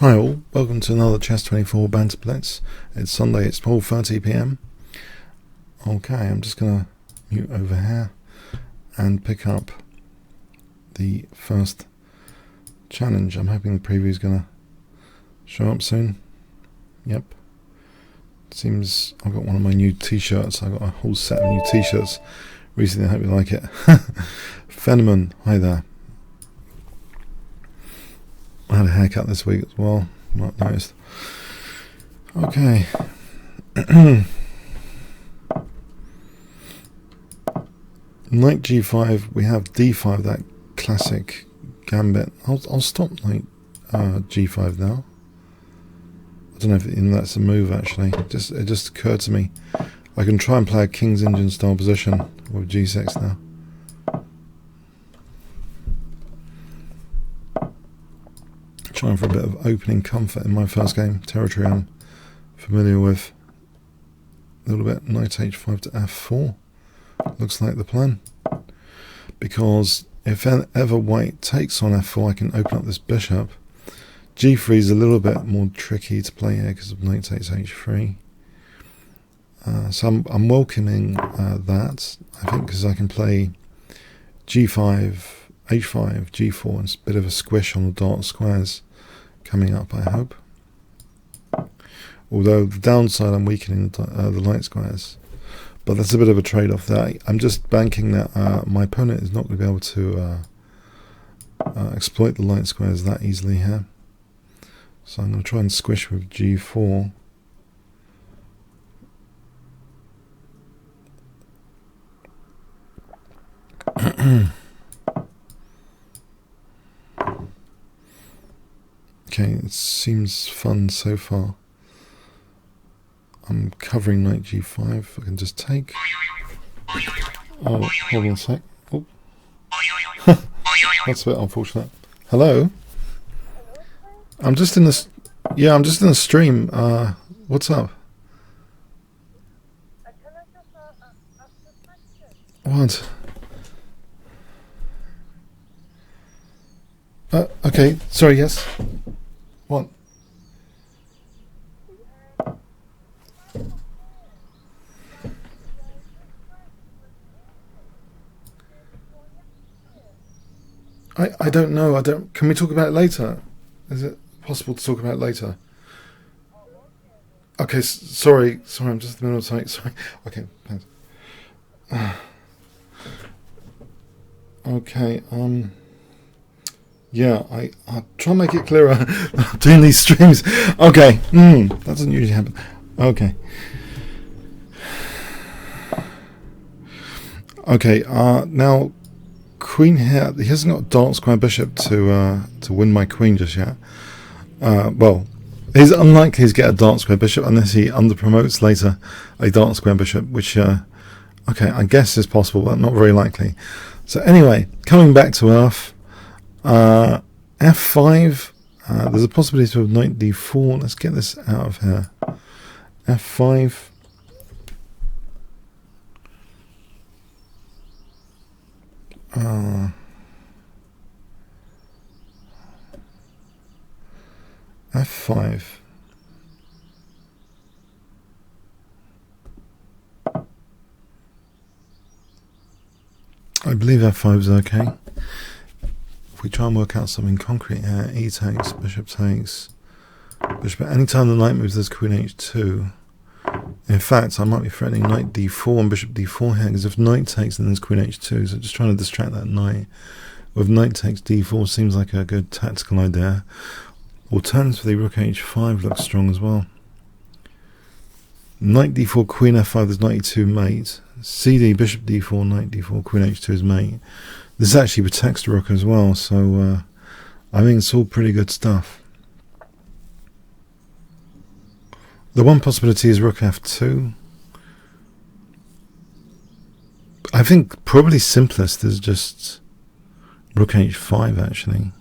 Hi all, welcome to another Chess 24 Banter Blitz. It's Sunday, it's 12:30 PM. Okay, I'm just going to mute over here and pick up the first challenge. I'm hoping the preview is going to show up soon. Yep. Seems I've got one of my new t-shirts. I got a whole set of new t-shirts recently. I hope you like it. Fenneman, hi there. I had a haircut this week as well. Not noticed. Okay. Knight g5. We have d5. That classic gambit. I'll stop knight g5 now. I don't know if that's a move actually. It just occurred to me. I can try and play a King's Indian style position with g6 now. Trying for a bit of opening comfort in my first game, territory I'm familiar with. A little bit. Knight h5 to f4 looks like the plan, because if ever white takes on f4 I can open up this bishop. g3 is a little bit more tricky to play here because of knight takes h3, so I'm welcoming that, I think, because I can play g5, h5, g4, and it's a bit of a squish on the dark squares coming up, I hope. Although the downside, I'm weakening the light squares, but that's a bit of a trade-off there. I'm just banking that my opponent is not going to be able to exploit the light squares that easily here. So I'm going to try and squish with g4. Okay, it seems fun so far. I'm covering knight g5. I can just take. Oh, hold on a sec. Oh. That's a bit unfortunate. Hello? I'm just in the. Yeah, I'm just in the stream. What's up? What? Okay. Sorry. Yes. What? I don't know. Can we talk about it later? Is it possible to talk about it later? Okay. Sorry. I'm just in the middle of something. Sorry. Okay. Thanks. Okay. Yeah, I'll try and make it clearer. I'm doing these streams. Okay. That doesn't usually happen. Okay. Okay. Now, queen here. He hasn't got a dark square bishop to win my queen just yet. Well, he's unlikely to get a dark square bishop unless he underpromotes later a dark square bishop, which okay, I guess is possible, but not very likely. So anyway, coming back to earth. F5, there's a possibility of knight d4. Let's get this out of here. F5. F5. I believe F5 is okay. We try and work out something concrete here. E takes, bishop takes, bishop. Anytime the knight moves, there's queen h2. In fact, I might be threatening knight d4 and bishop d4 here, because if knight takes, then there's queen h2. So just trying to distract that knight. With knight takes d4 seems like a good tactical idea. Alternatively, rook h5 looks strong as well. Knight d4, queen f5, there's knight e2 mate. cd, bishop d4, knight d4, queen h2 is mate. This actually protects the rook as well, so I think it's all pretty good stuff. The one possibility is rook f2. I think probably simplest is just rook h5 actually.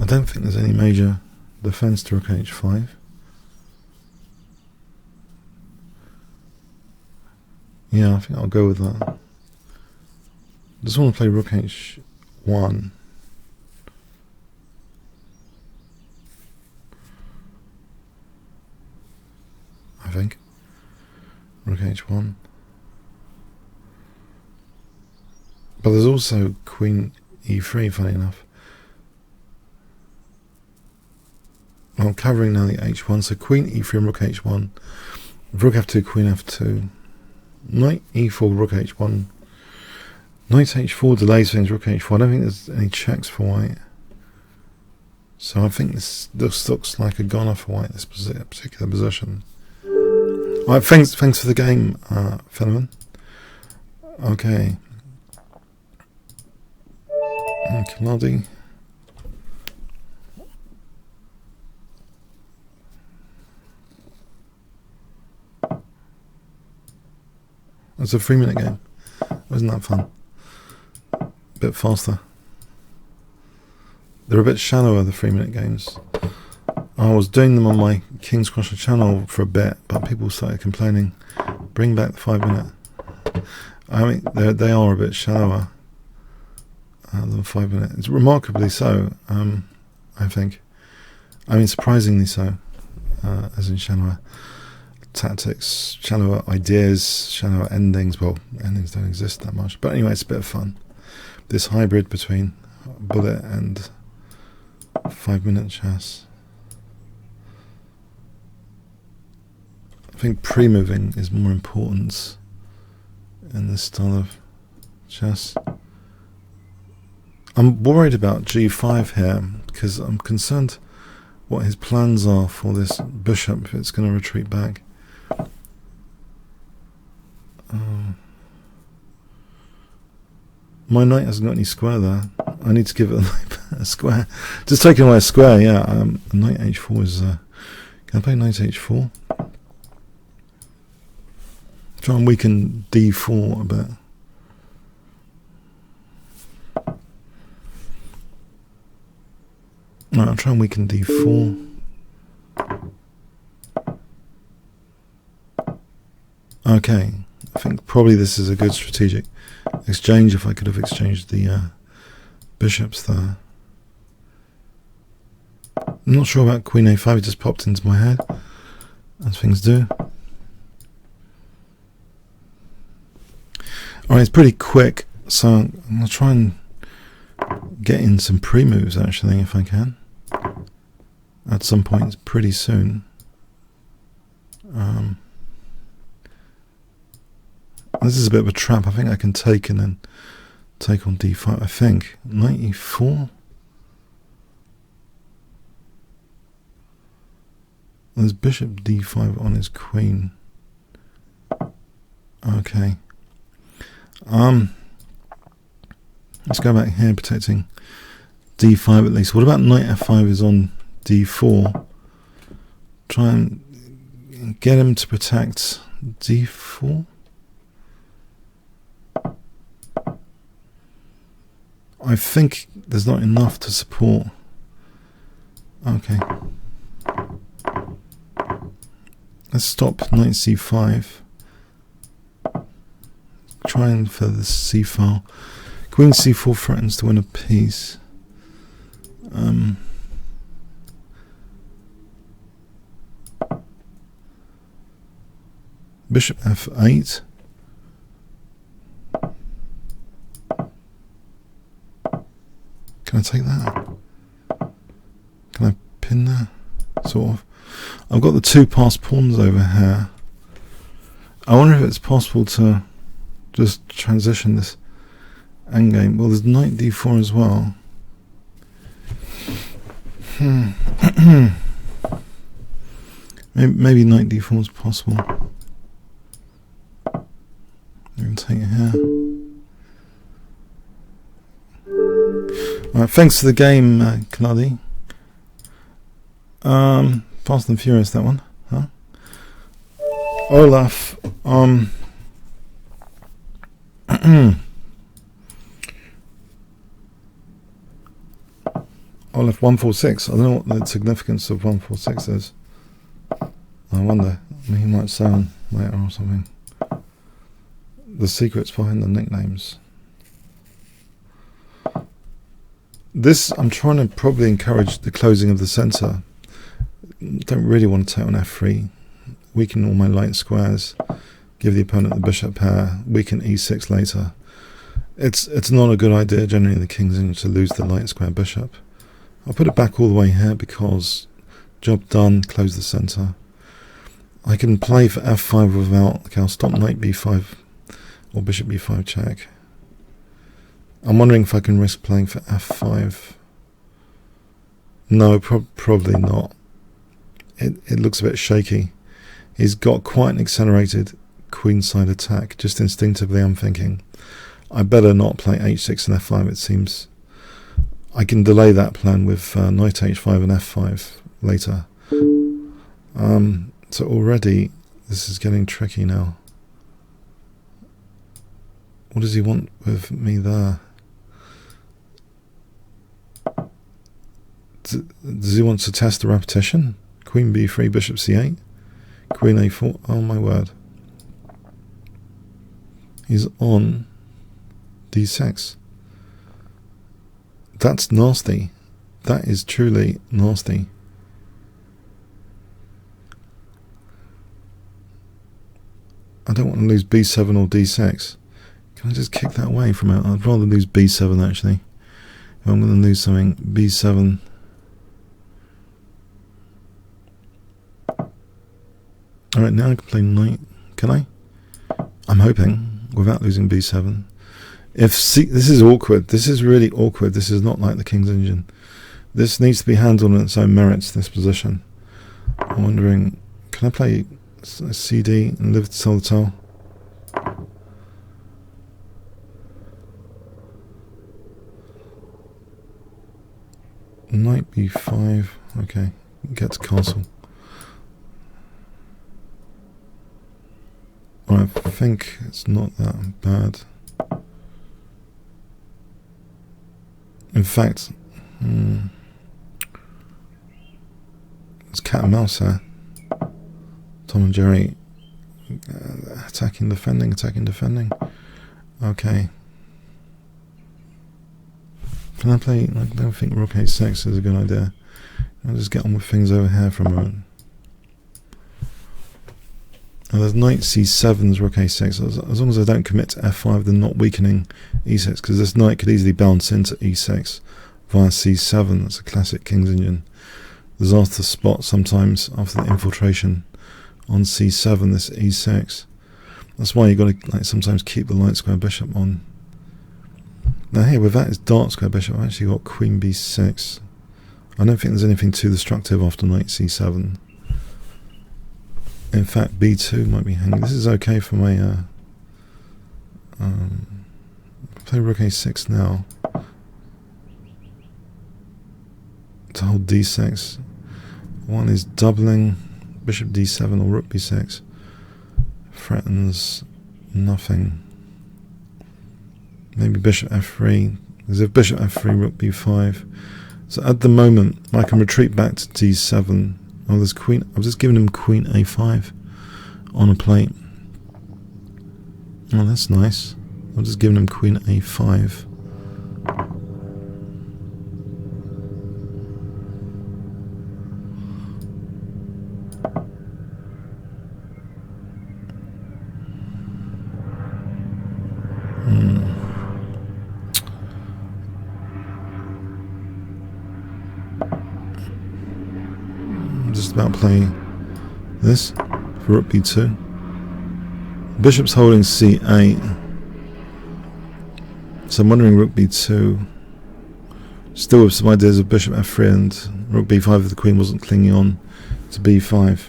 I don't think there's any major defense to rook h5. Yeah, I think I'll go with that. Just want to play rook h1. think. Rook h1. But there's also queen e3, funny enough. I'm covering now the h1, so queen e3 and rook h1. Rook f2, queen f2. Knight e4, rook h1. Knight h4 delays things, rook h4. I don't think there's any checks for white. So I think this looks like a goner for white, this particular position. Alright, thanks for the game, Philemon. Okay. Kaladi. It's a 3-minute game. Wasn't that fun? A bit faster. They're a bit shallower, the 3-minute games. I was doing them on my Kingscrusher channel for a bit, but people started complaining. Bring back the 5-minute. I mean, they are a bit shallower than 5-minute. It's remarkably so, I think. I mean, surprisingly so, as in shallower tactics, shallower ideas, shallower endings. Well, endings don't exist that much, but anyway, it's a bit of fun. This hybrid between bullet and 5-minute chess. I think pre-moving is more important in this style of chess. I'm worried about g5 here because I'm concerned what his plans are for this bishop if it's going to retreat back. My knight hasn't got any square there. I need to give it a square. Just taking away a square, yeah. Knight h4 is... can I play knight h4? Try and weaken d4 a bit. Right, I'll try and weaken d4. Okay, I think probably this is a good strategic exchange if I could have exchanged the bishops there. I'm not sure about queen a5, it just popped into my head, as things do. Alright, it's pretty quick, so I'm going to try and get in some pre-moves actually, if I can. At some point pretty soon. This is a bit of a trap. I think I can take and then take on d5, I think. Knight e4. There's bishop d5 on his queen. Okay. Let's go back here, protecting d5 at least. What about knight f5 is on d4? Try and get him to protect d4. I think there's not enough to support. Okay. Let's stop knight c5. Trying for the c file. Queen c4 threatens to win a piece. Bishop f8. Can I take that? Can I pin that? Sort of. I've got the two passed pawns over here. I wonder if it's possible to just transition this endgame. Well, there's knight d4 as well. Maybe knight d4 is possible. You can take it here. Right, thanks for the game, Kaladi. Fast and Furious, that one, huh? Olaf, Olaf 146. I don't know what the significance of 146 is. I wonder. I mean, he might say on later or something. The secrets behind the nicknames. This, I'm trying to probably encourage the closing of the centre. Don't really want to take on f3. weaken all my light squares, give the opponent the bishop pair, weaken e6 later. It's not a good idea generally in the King's England to lose the light square bishop. I'll put it back all the way here because job done, close the centre. I can play for f5 without, okay, I'll stop knight b5 or bishop b5 check. I'm wondering if I can risk playing for f5. No, probably not. It looks a bit shaky. He's got quite an accelerated queenside attack. Just instinctively I'm thinking, I better not play h6 and f5. It seems I can delay that plan with knight h5 and f5 later. So already this is getting tricky now. What does he want with me there? Does he want to test the repetition? Queen b3, bishop c8, queen a4. Oh my word. He's on d6. That's nasty. That is truly nasty. I don't want to lose b7 or d6. Can I just kick that away from it? I'd rather lose b7 actually. If I'm going to lose something, b7. Alright, now I can play knight. Can I? I'm hoping, without losing b7. If C, this is awkward. This is really awkward. This is not like the King's Engine. This needs to be handled on its own merits, this position. I'm wondering, can I play CD and live to tell the tale? Knight b5. Okay, get to castle. I think it's not that bad. In fact, it's cat and mouse there. Tom and Jerry attacking, defending, attacking, defending. Okay. Can I play? I don't think rook a6 is a good idea. I'll just get on with things over here for a moment. Now there's knight c7's rook a6. As long as I don't commit to f5, then not weakening e6, because this knight could easily bounce into e6 via c7. That's a classic King's Engine disaster spot sometimes after the infiltration on c7, this e6. That's why you've got to like sometimes keep the light square bishop on. Now here with that is dark square bishop, I've actually got queen b6. I don't think there's anything too destructive after knight c7. In fact, b2 might be hanging. This is okay for my play rook a6 now to hold d6. One is doubling bishop d7 or rook b6. Threatens nothing. Maybe bishop f3. Because if bishop f3, rook b5. So at the moment, I can retreat back to d7. Oh, there's queen. I've just given him queen a5 on a plate. Oh, that's nice. I've just given him queen a5. Just about playing this for rook b2. Bishop's holding c8. So I'm wondering rook b2. Still with some ideas of bishop f3 and rook b5 if the queen wasn't clinging on to b5.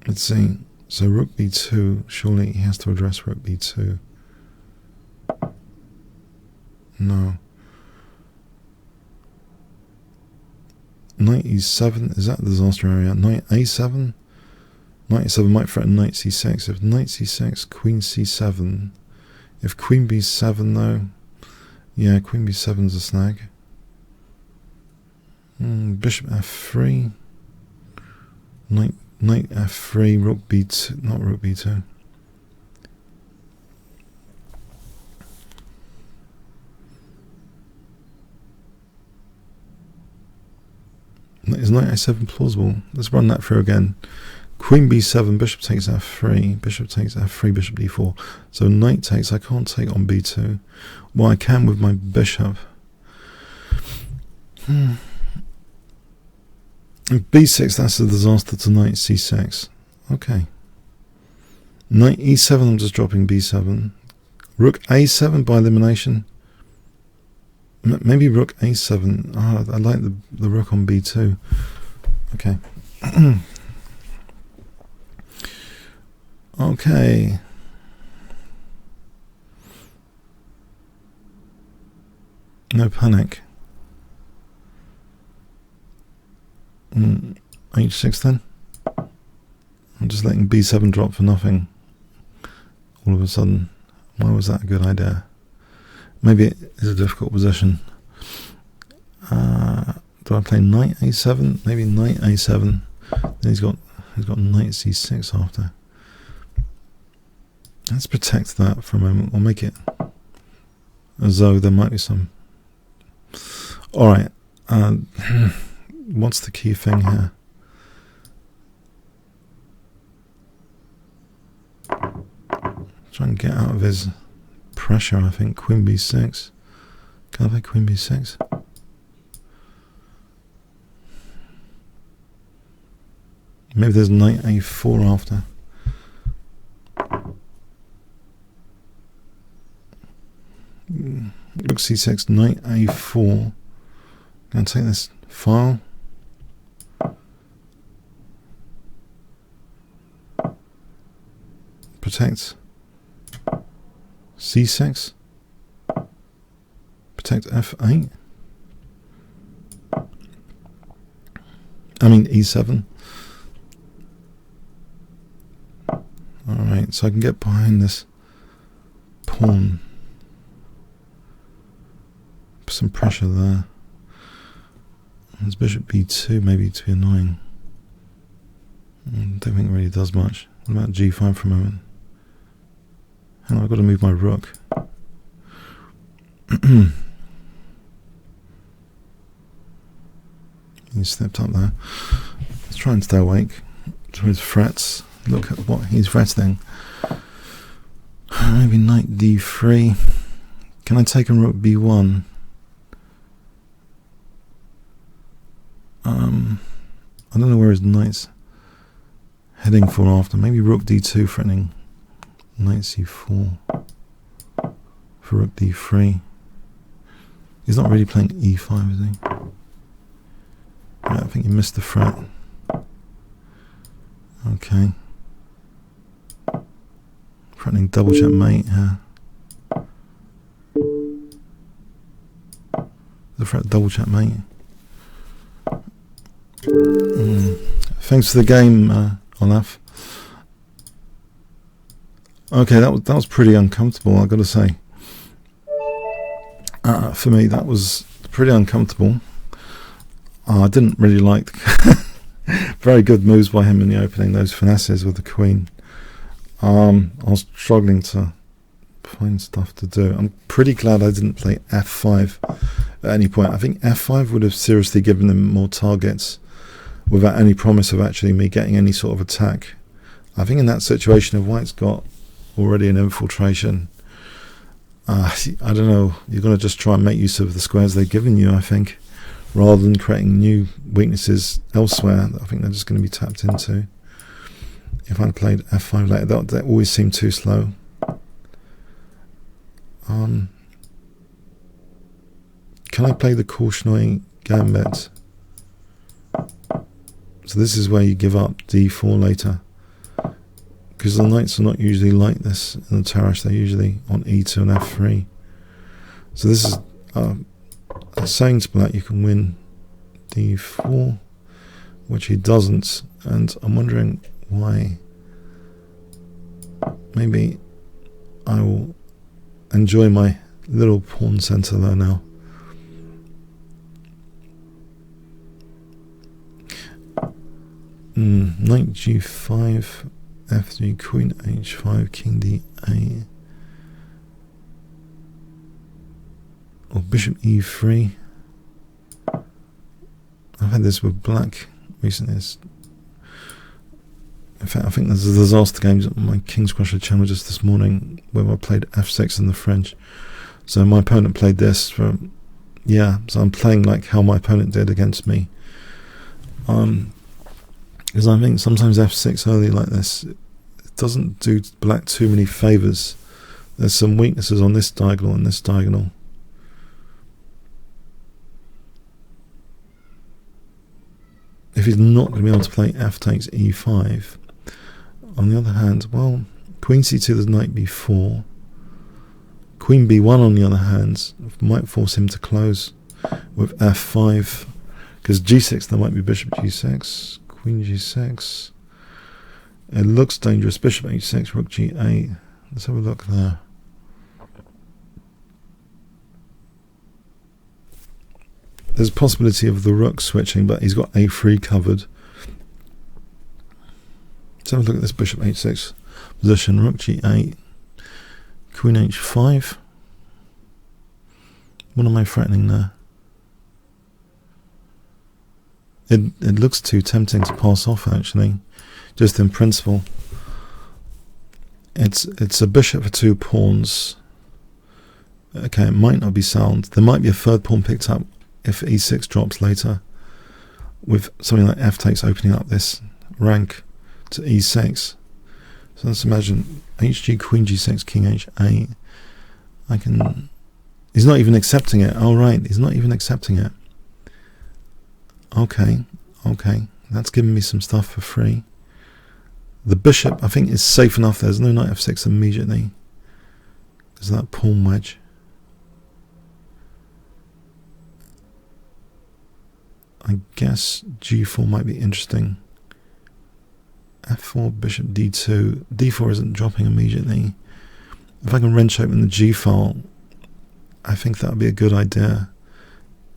Let's see. So rook b2, surely he has to address rook b2. No. Knight e7, is that the disaster area? Knight a7? Knight e7 might threaten knight c6. If knight c6, queen c7. If queen b7 though, yeah, queen b7's a snag. Bishop f3. Knight f3, rook b2, not rook b2. Is knight a7 plausible? Let's run that through again. Queen b7, bishop takes f3, bishop takes f3, bishop d4. So knight takes, I can't take on b2. Well, I can with my bishop. b6, that's a disaster to knight c6. Okay. Knight e7, I'm just dropping b7. Rook a7 by elimination. Maybe rook a7. Oh, I like the rook on b2. Okay. Okay. No panic. h6 then. I'm just letting b7 drop for nothing. All of a sudden. Why was that a good idea? Maybe it is a difficult position. Do I play knight a7? Maybe knight a7. Then he's got knight c6 after. Let's protect that for a moment. We'll make it as though there might be some. Alright. What's the key thing here? Try and get out of his pressure, I think. Queen b6. Can I play queen b6? Maybe there's knight a4 after. Rook c6, knight a4. Gonna take this file. Protect c6. Protect f8. I mean e7. Alright, so I can get behind this pawn. Put some pressure there. There's bishop b2 maybe to be annoying. I don't think it really does much. What about g5 for a moment? Hang on, I've got to move my rook. He stepped up there. Let's try and stay awake to his frets. Look at what he's fretting. Maybe knight d3. Can I take on rook b1? I don't know where his knight's heading for after. Maybe rook d2 threatening knight c4 for rook d3. He's not really playing e5, is he? Yeah, I think he missed the threat. Okay. Threatening double checkmate here. The threat double checkmate. Thanks for the game, Olaf. Okay, that was pretty uncomfortable, I've got to say. For me, that was pretty uncomfortable. I didn't really like very good moves by him in the opening, those finesses with the queen. I was struggling to find stuff to do. I'm pretty glad I didn't play f5 at any point. I think f5 would have seriously given him more targets without any promise of actually me getting any sort of attack. I think in that situation, if white's got already an infiltration, I don't know, you're going to just try and make use of the squares they've given you, I think, rather than creating new weaknesses elsewhere that I think they're just going to be tapped into. If I'd played f5 later, that always seemed too slow. Can I play the Korchnoi gambit? So this is where you give up d4 later, because the knights are not usually like this in the Tarrasch. They're usually on e2 and f3. So this is saying to black you can win d4, which he doesn't, and I'm wondering why. Maybe I will enjoy my little pawn center there now. Knight g5, f3, queen h5, king d8, or bishop e3. I've had this with black recently. In fact, I think there's a disaster games on my Kingscrusher channel just this morning where I played f6 in the French. So my opponent played this so I'm playing like how my opponent did against me. Because I think sometimes f6 early like this, it doesn't do black too many favours. There's some weaknesses on this diagonal and this diagonal. If he's not going to be able to play f takes e5, on the other hand, well, queen c2, there's knight b4. Queen b1, on the other hand, might force him to close with f5. Because g6, there might be bishop g6, queen g6. It looks dangerous. Bishop h6, rook g8. Let's have a look there. There's a possibility of the rook switching, but he's got a3 covered. Let's have a look at this bishop h6 position. Rook g8, queen h5. What am I threatening there? It looks too tempting to pass off, actually, just in principle. It's a bishop for 2 pawns. Okay, it might not be sound. There might be a third pawn picked up if e6 drops later, with something like f takes opening up this rank to e6. So let's imagine hg, queen g6, king h8. He's not even accepting it. Oh right, he's not even accepting it. Okay, that's giving me some stuff for free. The bishop, I think, is safe enough. There's no knight f6 immediately. There's that pawn wedge. I guess g4 might be interesting. f4, bishop d2. d4 isn't dropping immediately. If I can wrench open the g file, I think that would be a good idea.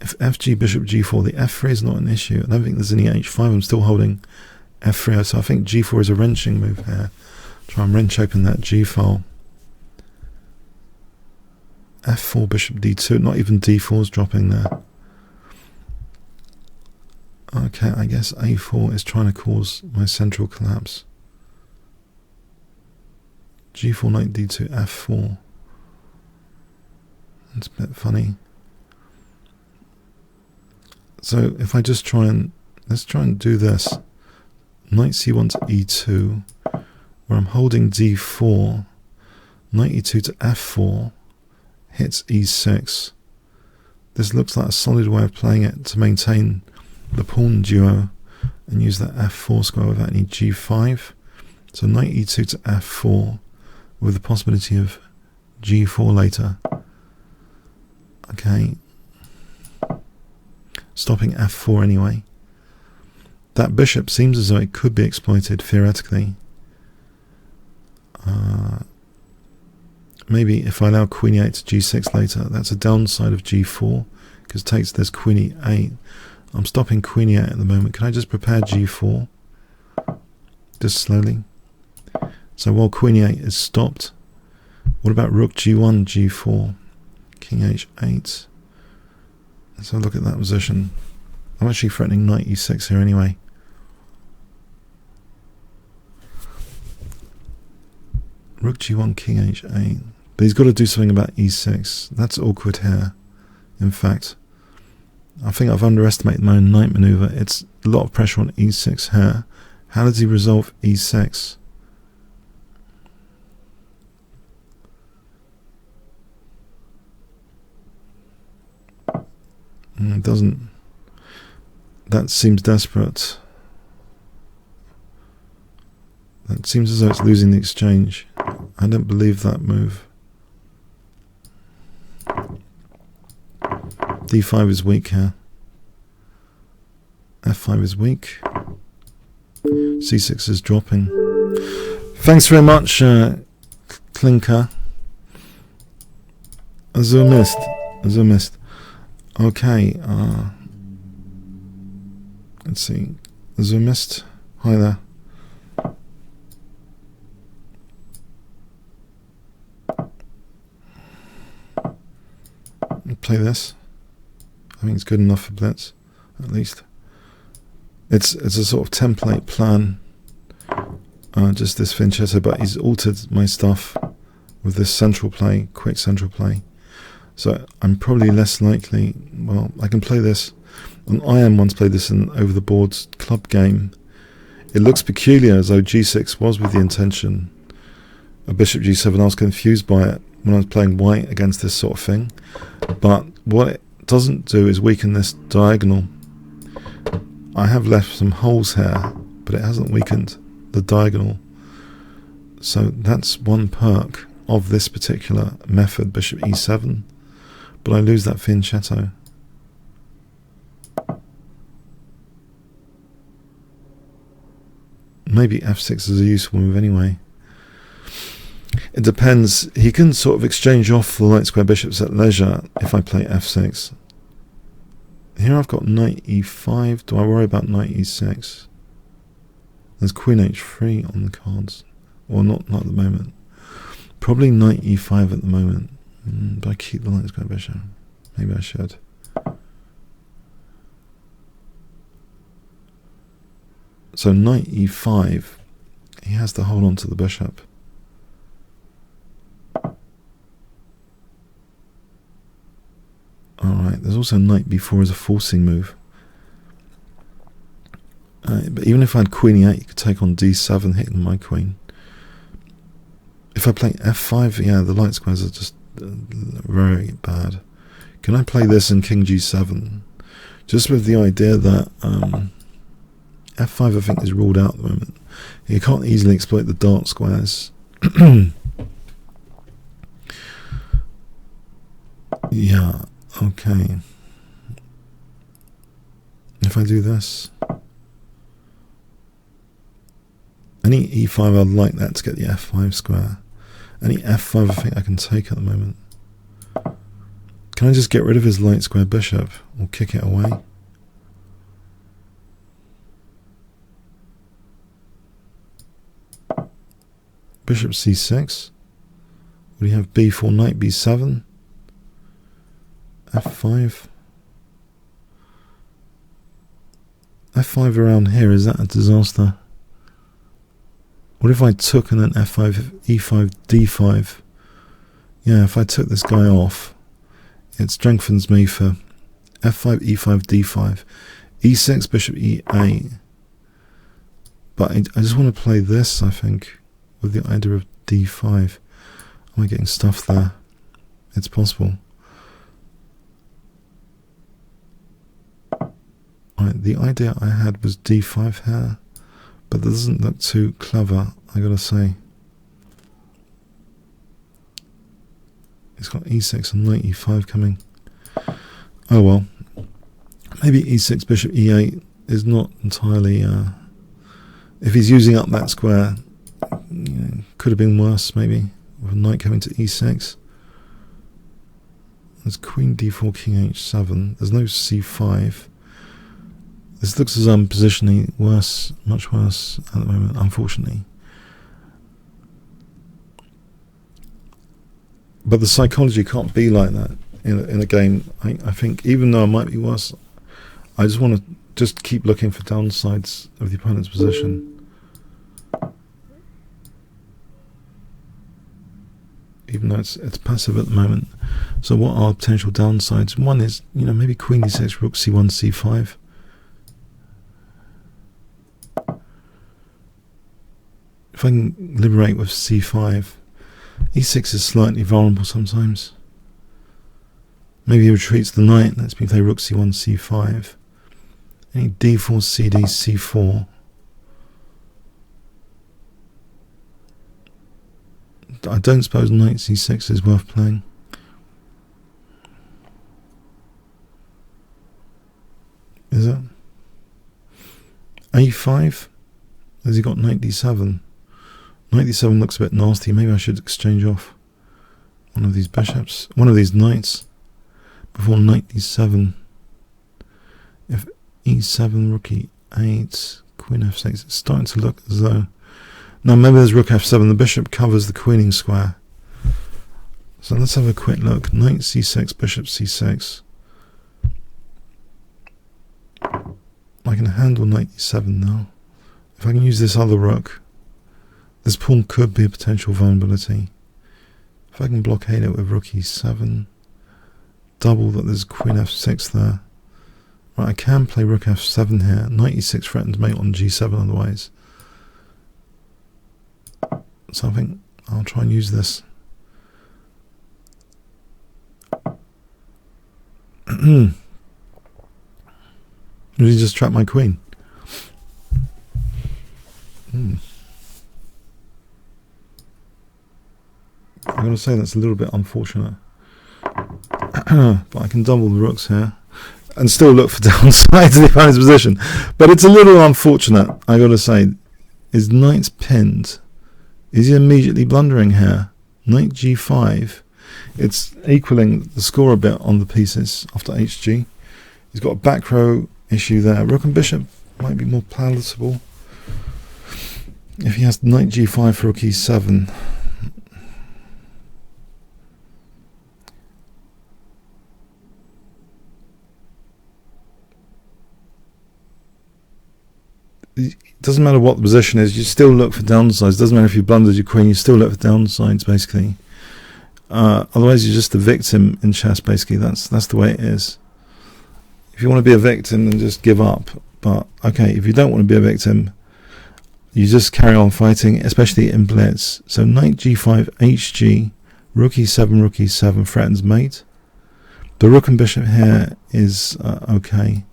If fg, bishop g4, the f3 is not an issue. I don't think there's any h5. I'm still holding f3, so I think g4 is a wrenching move here. Try and wrench open that g file. f4, bishop d2. Not even d4 is dropping there. Okay, I guess a4 is trying to cause my central collapse. g4, knight d2, f4. That's a bit funny. So if I just let's try and do this. Knight c1 to e2, where I'm holding d4, knight e2 to f4, hits e6. This looks like a solid way of playing it to maintain the pawn duo and use that f4 square without any g5. So knight e2 to f4 with the possibility of g4 later. Okay, stopping f4 anyway. That bishop seems as though it could be exploited theoretically. Maybe if I allow queen e8 to g6 later, that's a downside of g4 because it takes this queen e8. I'm stopping queen e8 at the moment. Can I just prepare g4? Just slowly. So while queen e8 is stopped, what about rook g1, g4, king h8? Let's have a look at that position. I'm actually threatening knight e6 here anyway. Rook g1, king h8. But he's got to do something about e6. That's awkward here, in fact. I think I've underestimated my own knight maneuver. It's a lot of pressure on e6 here. How does he resolve e6? It doesn't. That seems desperate. That seems as though it's losing the exchange. I don't believe that move. d5 is weak here. f5 is weak. c6 is dropping. Thanks very much, Clinker. Azure missed. Okay, let's see. Azure missed. Hi there. Play this. I think it's good enough for Blitz, at least. It's a sort of template plan, just this fianchetto, but he's altered my stuff with this central play, quick central play. So I'm probably less likely, well, I can play this, and I am once played this in over the boards club game. It looks peculiar, as though g6 was with the intention of bishop g7. I was confused by it when I was playing white against this sort of thing. But what it doesn't do is weaken this diagonal. I have left some holes here, but it hasn't weakened the diagonal. So that's one perk of this particular method, bishop e7. But I lose that fianchetto. Maybe f6 is a useful move anyway. It depends. He can sort of exchange off the light square bishops at leisure if I play f6. Here I've got knight e5. Do I worry about knight e6? There's queen h3 on the cards. Well, not at the moment. Probably knight e5 at the moment. But I keep the light square bishop. Maybe I should. So knight e5, he has to hold on to the bishop. Alright, there's also knight b4 as a forcing move. But even if I had queen e8, you could take on d7, hitting my queen. If I play f5, yeah, the light squares are just very bad. Can I play this in king g7? Just with the idea that f5 I think is ruled out at the moment. You can't easily exploit the dark squares. Yeah, okay. If I do this, any e5 I'd like that to get the f5 square. Any f5 I think I can take at the moment. Can I just get rid of his light square bishop or kick it away? Bishop c6. Would he have b4, knight b7? f5. f5 around here, is that a disaster? What if I took and then f5, e5, d5? Yeah, if I took this guy off, it strengthens me for f5, e5, d5, e6, bishop e8. But I just want to play this, I think, with the idea of d5. Am I getting stuffed there? It's possible. Right, the idea I had was d5 here, but that doesn't look too clever, I gotta say. He's got e6 and knight e5 coming. Oh well. Maybe e6, bishop e8 is not entirely... if he's using up that square, you know, could have been worse maybe, with a knight coming to e6. There's queen d4, king h7. There's no c5. This looks as I'm positioning worse, much worse at the moment, unfortunately. But the psychology can't be like that in a game. I think, even though I might be worse, I just want to just keep looking for downsides of the opponent's position. Even though it's passive at the moment. So what are potential downsides? One is, you know, maybe queen d6, rook c1, c5. If I can liberate with c5, e6 is slightly vulnerable sometimes. Maybe he retreats the knight. Lets me play rook c1, c5. Any d4, cd, c4. I don't suppose knight c6 is worth playing. Is it? a5? Has he got knight d7? Knight d7 looks a bit nasty. Maybe I should exchange off one of these bishops, one of these knights, before knight d7. If e7, rook e8, queen f6, it's starting to look as though... Now maybe there's rook f7, the bishop covers the queening square. So let's have a quick look. Knight c6, bishop c6. I I can handle knight e7 now. If I can use this other rook, this pawn could be a potential vulnerability. If I can blockade it with rook e7, double that there's queen f6 there. Right, I can play rook f7 here. Knight e6 threatens mate on g7 otherwise. So I think I'll try and use this. Really just trap my queen. I'm going to say that's a little bit unfortunate. But I can double the rooks here and still look for downside to the opponent's position. But it's a little unfortunate, I got to say. Is knight's pinned? Is he immediately blundering here? Knight g5. It's equaling the score a bit on the pieces after hg. He's got a back row issue there. Rook and bishop might be more palatable. If he has knight g5 for rook e7. It doesn't matter what the position is, you still look for downsides. Doesn't matter if you blundered your queen, you still look for downsides basically. Otherwise you're just a victim in chess basically. That's the way it is. If you want to be a victim, then just give up. But okay, if you don't want to be a victim, you just carry on fighting, especially in blitz. So knight g5 hg, rook e7 threatens mate. The rook and bishop here is okay.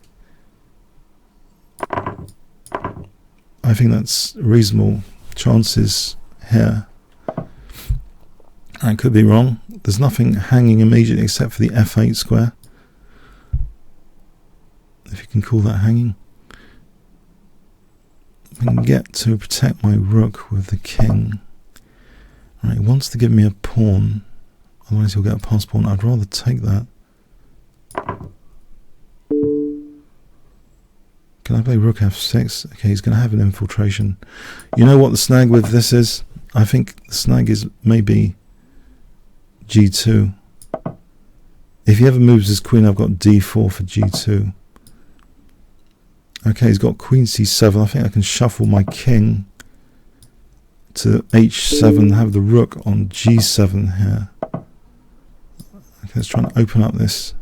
I think that's reasonable chances here. I could be wrong. There's nothing hanging immediately except for the f8 square, if you can call that hanging. I can get to protect my rook with the king. Right, he wants to give me a pawn, otherwise he'll get a pass pawn. I'd rather take that. Can I play rook f6? Okay, he's going to have an infiltration. You know what the snag with this is? I think the snag is maybe g2. If he ever moves his queen, I've got d4 for g2. Okay, he's got queen c7. I think I can shuffle my king to h7, have the rook on g7 here. Okay, let's try and open up this.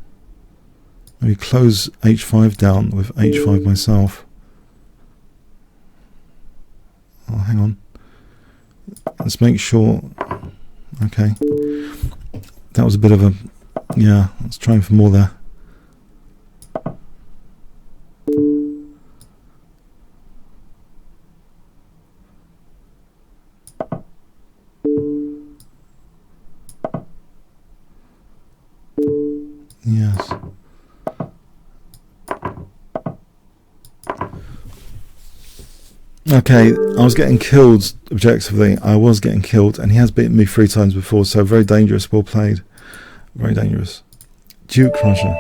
Maybe close h5 down with h5 myself. Oh, hang on. Let's make sure. Okay. That was a bit of a... Yeah, let's try for more there. Yes. Okay, I was getting killed objectively. I was getting killed, and he has beaten me 3 times before, so very dangerous. Well played. Very dangerous. Kingscrusher.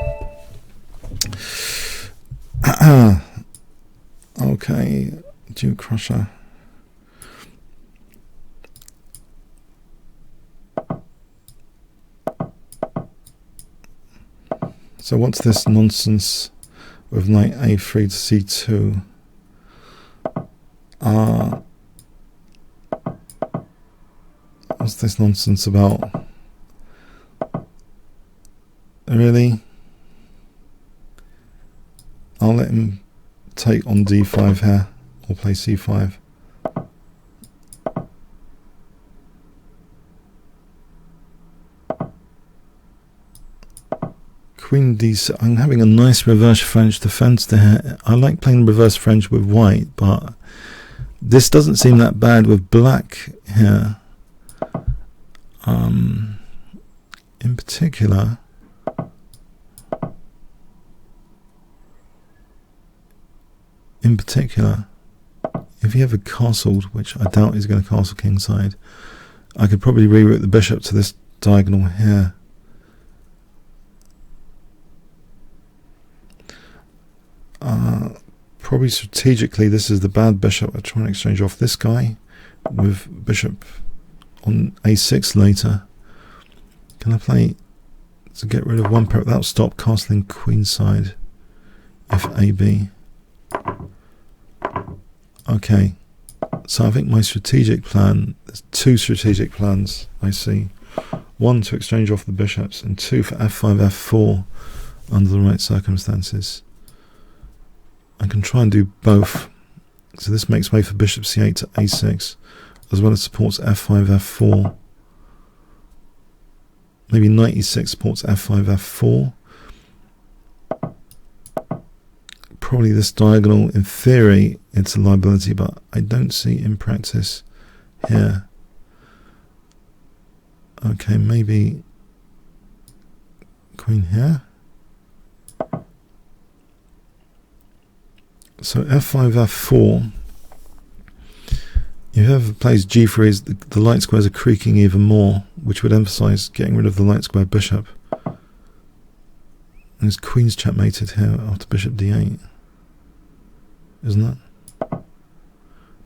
Okay, Kingscrusher. So what's this nonsense with knight a3 to c2? What's this nonsense about? Really? I'll let him take on d5 here, or play c5. Queen d6. I'm having a nice reverse French defense there. I like playing reverse French with white, but this doesn't seem that bad with black here. In particular, if he ever castled, which I doubt he's going to castle kingside, I could probably reroute the bishop to this diagonal here. Probably strategically, this is the bad bishop. I try and exchange off this guy with bishop on a6 later. Can I play to get rid of one pair? That'll stop castling queenside if AB. Okay, so I think my strategic plan, there's two strategic plans I see. One, to exchange off the bishops, and two, for f5, f4 under the right circumstances. I can try and do both. So this makes way for bishop c8 to a6, as well as supports f5, f4. Maybe knight e6 supports f5, f4. Probably this diagonal, in theory, it's a liability, but I don't see in practice here. Okay, maybe queen here. So f5, f4. If whoever plays g3, the light squares are creaking even more, which would emphasize getting rid of the light square bishop. And his queen's checkmated here after bishop d8. Isn't it?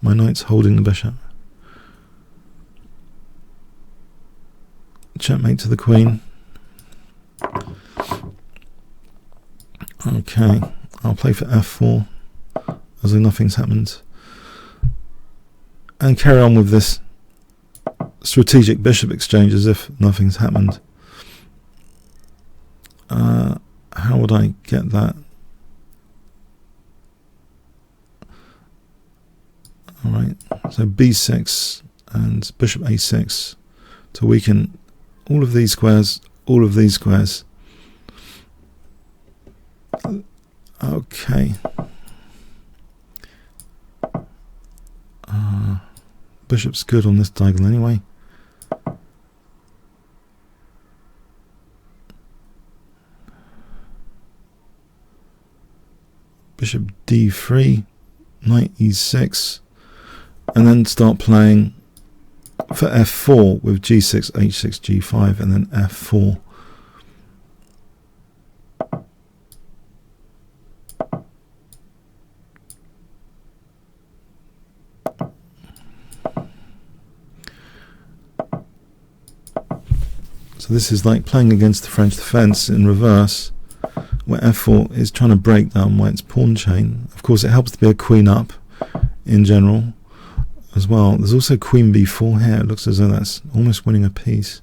My knight's holding the bishop. Checkmate to the queen. Okay, I'll play for f4 as though nothing's happened, and carry on with this strategic bishop exchange as if nothing's happened. How would I get that? Alright, so b6 and bishop a6 to weaken all of these squares, all of these squares. Okay. Bishop's good on this diagonal anyway. Bishop d3, knight e6, and then start playing for f4 with g6, h6, g5, and then f4. So this is like playing against the French defence in reverse, where f4 is trying to break down white's pawn chain. Of course, it helps to be a queen up in general as well. There's also queen b4 here. It looks as though that's almost winning a piece.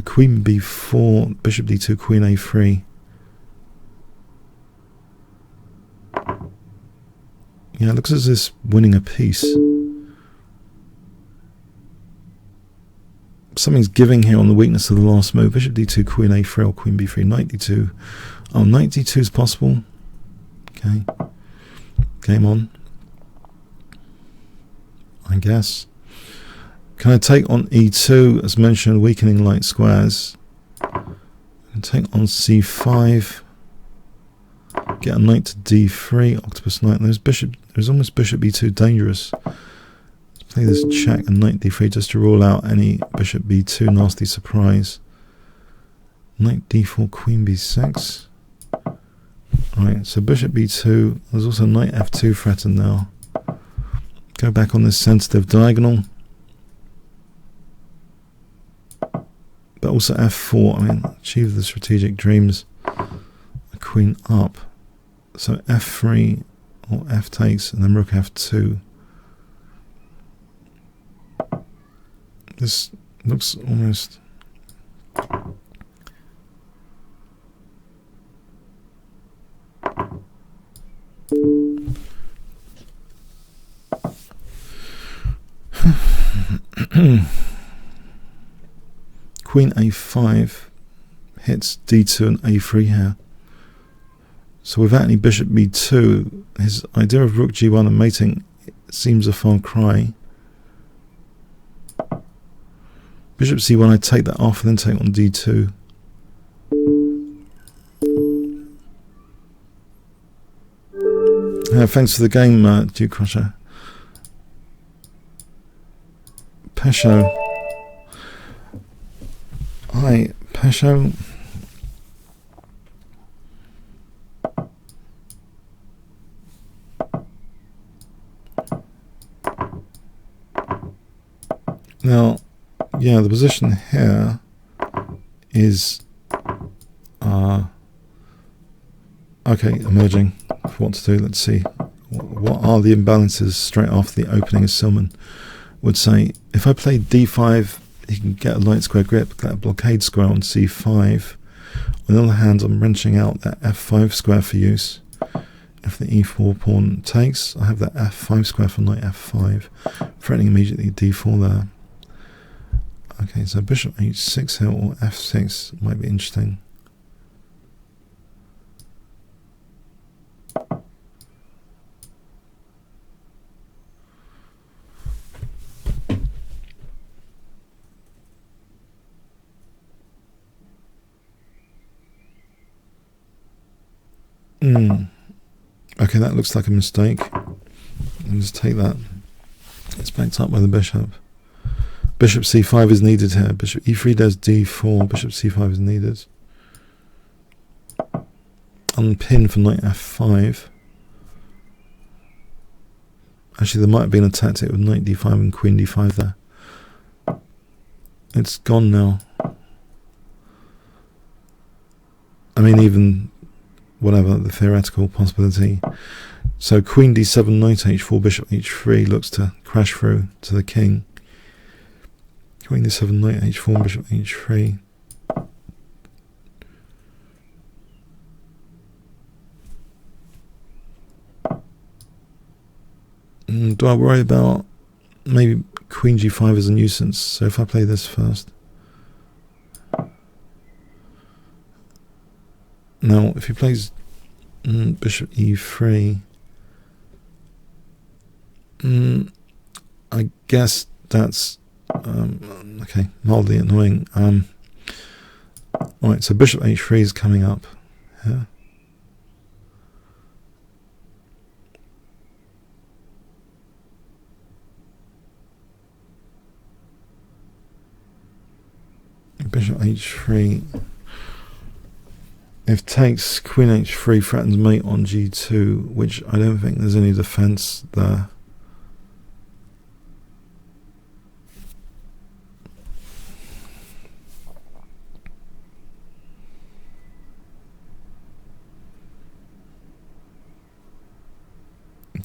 Queen b4, bishop d2, queen a3. Yeah, it looks as if it's winning a piece. Something's giving here on the weakness of the last move. Bishop d2, queen a3, or queen b3, knight d2. Oh, knight d2 is possible. Okay. Game on, I guess. Can I take on e2? As mentioned, weakening light squares. I can take on c5. Get a knight to d3, octopus knight. There's almost bishop b2 dangerous. Let's play this check and knight d3 just to rule out any bishop b2 nasty surprise. Knight d4, queen b6. Right, so bishop b2. There's also knight f2 threatened now. Go back on this sensitive diagonal. But also f4. I mean, achieve the strategic dreams. A queen up. So f3 or f takes, and then rook f2. This looks almost... Queen a5 hits d2 and a3 here. So without any bishop b2, his idea of rook g1 and mating seems a far cry. Bishop c1, I take that off and then take on d2. Thanks for the game, Kingscrusher. Pesho. Hi, Pesho. Now, yeah, the position here is okay, emerging for what to do. Let's see what are the imbalances straight after the opening of Silman, would say if I play d5, he can get a light square grip, get a blockade square on c5. On the other hand, I'm wrenching out that f5 square for use. If the e4 pawn takes, I have that f5 square for knight f5, threatening immediately d4 there. Okay, so bishop h6 here, or f6 might be interesting. Okay, that looks like a mistake. I'll just take that. It's backed up by the bishop. Bishop c5 is needed here. Bishop e3 does d4. Bishop c5 is needed. Unpin for knight f5. Actually, there might have been a tactic with knight d5 and queen d5 there. It's gone now. I mean, even whatever the theoretical possibility. So queen d7, knight h4, bishop h3 looks to crash through to the king. Queen d7, knight h4, bishop h3. Do I worry about maybe queen g5 as a nuisance? So if I play this first. Now, if he plays bishop e3, I guess that's okay, mildly annoying. Right, so bishop h3 is coming up here. Bishop h3. If takes, queen h3 threatens mate on g2, which I don't think there's any defense there.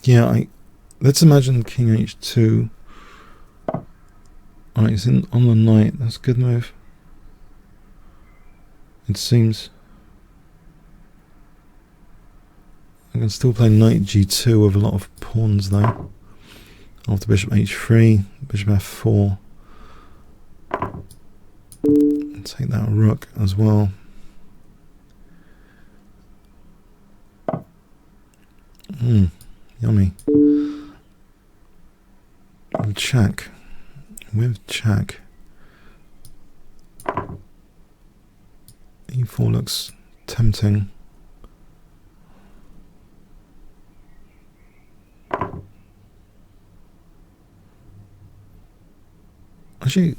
Yeah, let's imagine king h2. Alright, it's on the knight. That's a good move. It seems. I can still play knight g2 with a lot of pawns though. After bishop h3, bishop f4. Take that rook as well. Yummy. With check. With check. e4 looks tempting. Actually,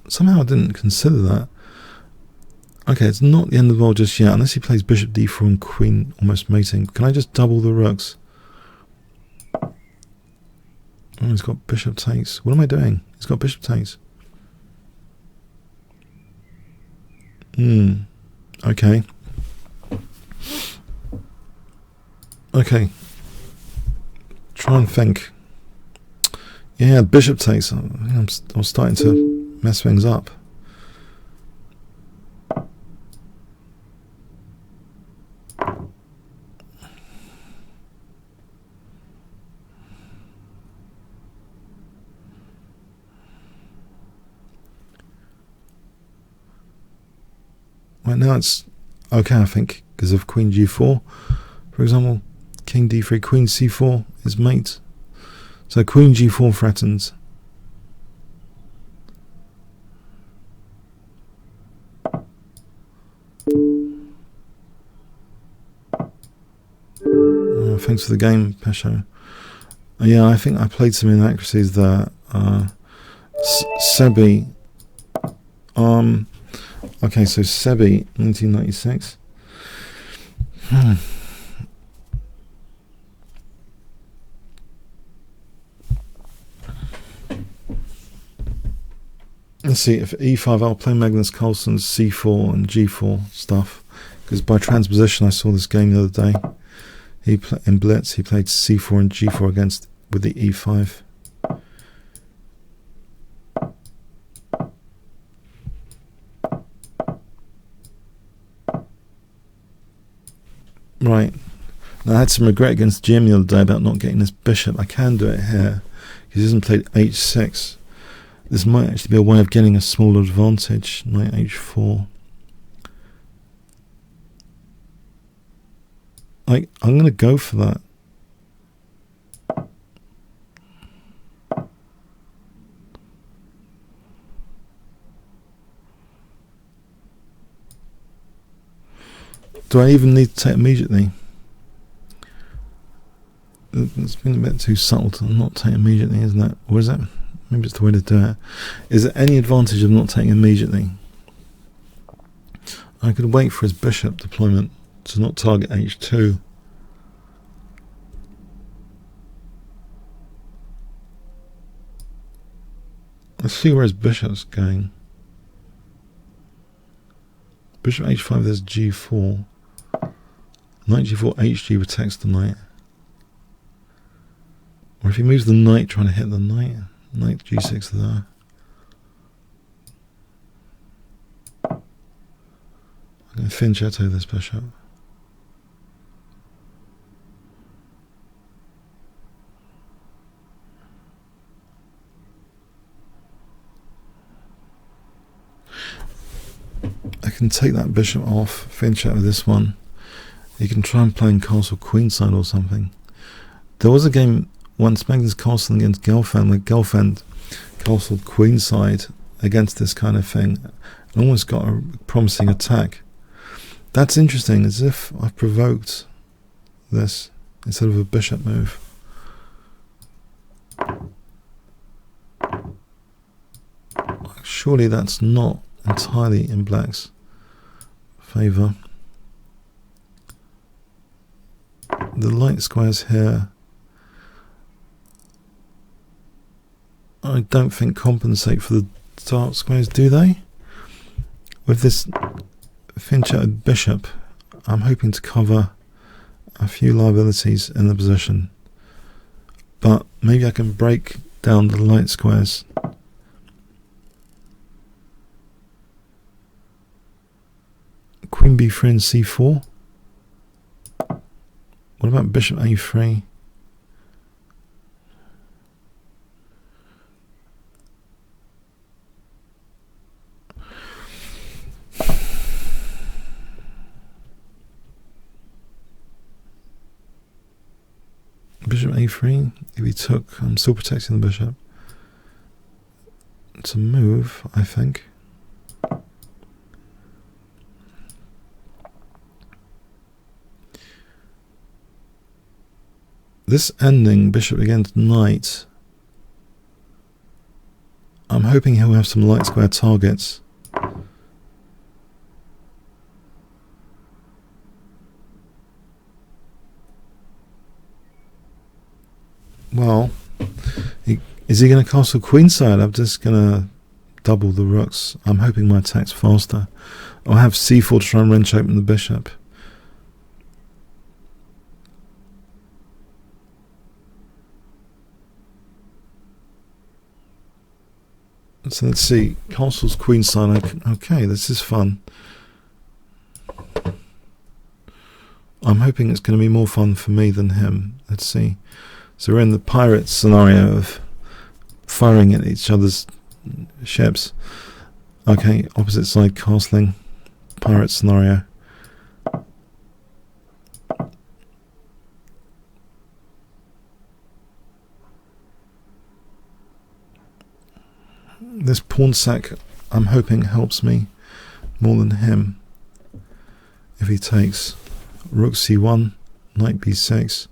somehow I didn't consider that. Okay, it's not the end of the world just yet, unless he plays bishop d4 and queen almost mating. Can I just double the rooks? Oh, he's got bishop takes. What am I doing? He's got bishop takes. Okay. Okay. Try and think. Yeah, bishop takes. I'm starting to mess things up. Right now it's okay, I think, because of queen g4. For example, king d3, queen c4 is mate. So queen g4 threatens. Thanks for the game, Pesho. Yeah, I think I played some inaccuracies there. Sebi. Okay, so Sebi, 1996. Let's see, if e5, I'll play Magnus Carlsen's c4 and g4 stuff, because by transposition I saw this game the other day. in Blitz, he played c4 and g4 against with the e5. Right. Now, I had some regret against Jim the other day about not getting this bishop. I can do it here because he hasn't played h6. This might actually be a way of getting a smaller advantage. Knight h4. I'm going to go for that. Do I even need to take immediately? It's been a bit too subtle to not take immediately, isn't it? Or is it? Maybe it's the way to do it. Is there any advantage of not taking immediately? I could wait for his bishop deployment to not target h2. Let's see where his bishop's going. Bishop h5, there's g4. Knight g4, hg protects the knight. Or if he moves the knight, trying to hit the knight. Knight g6 there. I'm going to fianchetto this bishop. I can take that bishop off, fianchetto this one. You can try and play in castle queenside or something. There was a game once, Magnus Carlsen against Gelfand, where Gelfand castled queenside against this kind of thing and almost got a promising attack. That's interesting, as if I've provoked this instead of a bishop move. Surely that's not entirely in black's favour. The light squares here, I don't think compensate for the dark squares, do they? With this fianchetted bishop, I'm hoping to cover a few liabilities in the position, but maybe I can break down the light squares. Queen b3 and c4. What about bishop a3? Bishop a3. If he took, I'm still protecting the bishop. It's a move, I think. This ending, bishop against knight, I'm hoping he'll have some light square targets. Well, is he going to castle queenside? I'm just going to double the rooks. I'm hoping my attack's faster. I'll have c4 to try and wrench open the bishop. So let's see, castle's queenside. Okay, this is fun. I'm hoping it's going to be more fun for me than him. Let's see. So we're in the pirate scenario of firing at each other's ships. Okay, opposite side castling, pirate scenario. This pawn sack, I'm hoping, helps me more than him. If he takes rook c1, knight b6,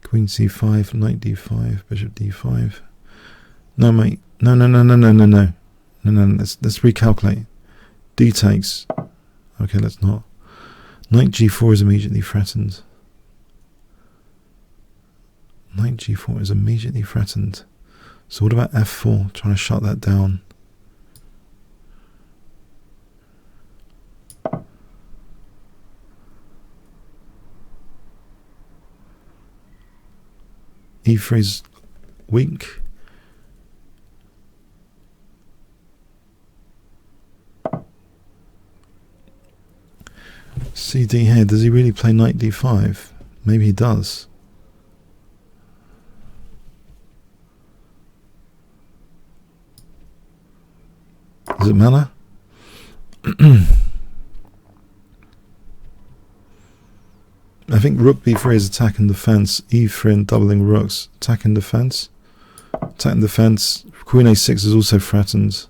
queen c5, knight d5, bishop d5. No, mate. No. Let's recalculate. D takes. Okay, let's not. Knight g4 is immediately threatened. Knight g4 is immediately threatened. So what about f4? Trying to shut that down. e3 is weak. CD here, does he really play knight d5? Maybe he does. Does it matter? I think rook b3 is attack and defense, e3 and doubling rooks, attack and defense. Attack and defense, queen a6 is also threatened.